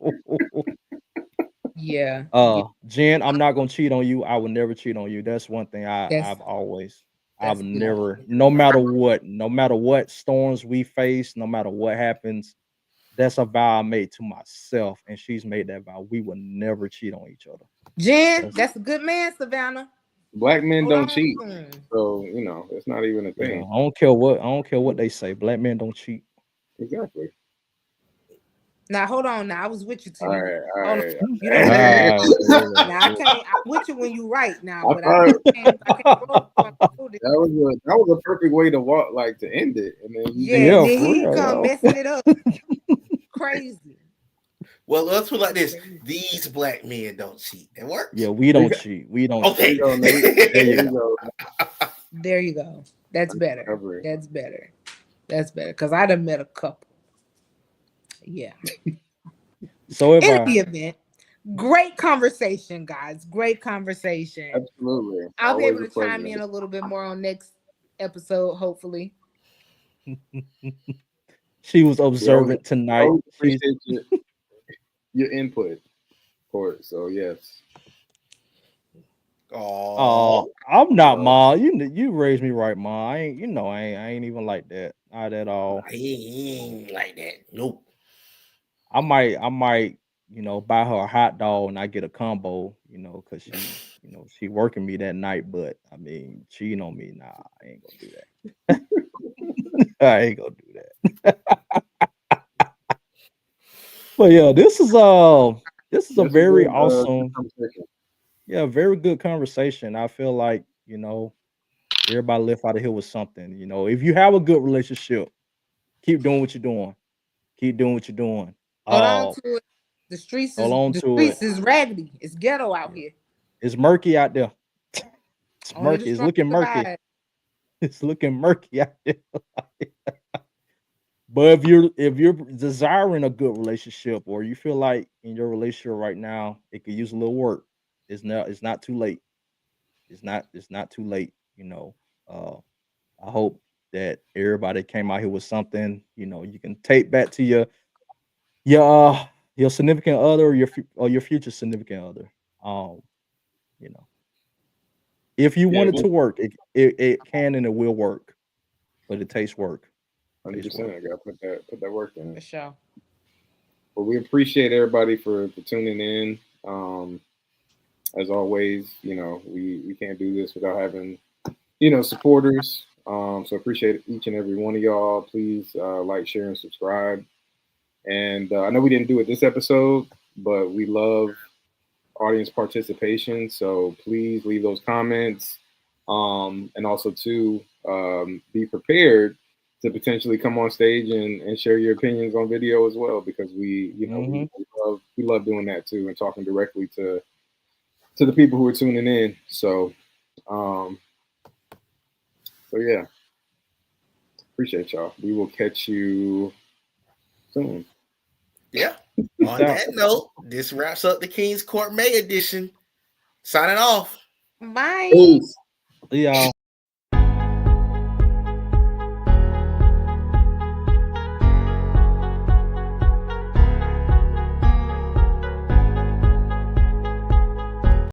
Yeah, yeah. Jen, I'm not gonna cheat on you. I will never cheat on you. That's one thing That's I've that's good. never, no matter what storms we face, no matter what happens, that's a vow I made to myself, and she's made that vow. We will never cheat on each other. Jen, That's that's a good man, Savannah. Black men Hold don't on cheat, to him. so it's not even a yeah. thing. I don't care what they say. Black men don't cheat. Exactly. Now hold on. Now I was with you All till you. right, all Hold on. right. You don't go. Ah, yeah, Now I can't. I'm with you when you right now, I but I thought can't roll with you on the food. that was a perfect way to walk, like to end it, and then you Yeah, and just yeah, then for he real, come yo. messing it up. Crazy. Well, let's put it like this: Crazy. these black men don't cheat. It Yeah, works. we don't cheat. We don't there you Okay. cheat. go, Nate. There There you you go. go. There you go. That's better. Recovery. That's better. That's better. Cause I done met a couple. Yeah. So if In I the event, great conversation, guys. Great conversation. Absolutely, I'll be always able a to chime pleasure. in a little bit more on next episode, hopefully. she was We always, observant we tonight, always she's appreciate you. your input, Cort. So yes. Oh, I'm not, Uh, Ma. You raised me right, Ma. I ain't even like that. Not at all. he ain't like that. Nope. I might, buy her a hot dog and I get a combo, because she working me that night. But I mean, cheating on me, nah, I ain't gonna do that. I ain't gonna do that. But yeah, this is a that's a very good awesome, conversation. yeah, very good conversation. I feel like, everybody left out of here with something. If you have a good relationship, keep doing what you're doing. Keep doing what you're doing. Hold on Uh, to it. The streets hold is on the to it. streets is raggedy. It's ghetto out Yeah. here. It's murky out there. It's Only the murky. It's strong looking murky. survive. It's looking murky out there. But if you're desiring a good relationship, or you feel like in your relationship right now it could use a little work, it's not too late. It's not too late. Uh, I hope that everybody came out here with something you can take back to your significant other, or your future significant other. Um, you know, if you Yeah, want it to work, it can and it will work, but it takes work. It takes 100%. work. I gotta put that work in. For sure. But we appreciate everybody for tuning in. Um, as always, we can't do this without having supporters. So appreciate each and every one of y'all. Please like, share, and subscribe. And I know we didn't do it this episode, but we love audience participation. So please leave those comments. And also, too, be prepared to potentially come on stage and share your opinions on video as well, because Hmm. we love doing that too, and talking directly to the people who are tuning in. Um, so yeah, appreciate y'all. We will catch you soon. Yeah. Peace On out. that note, this wraps up the King's Court May edition. Signing off. Bye. Peace. See y'all.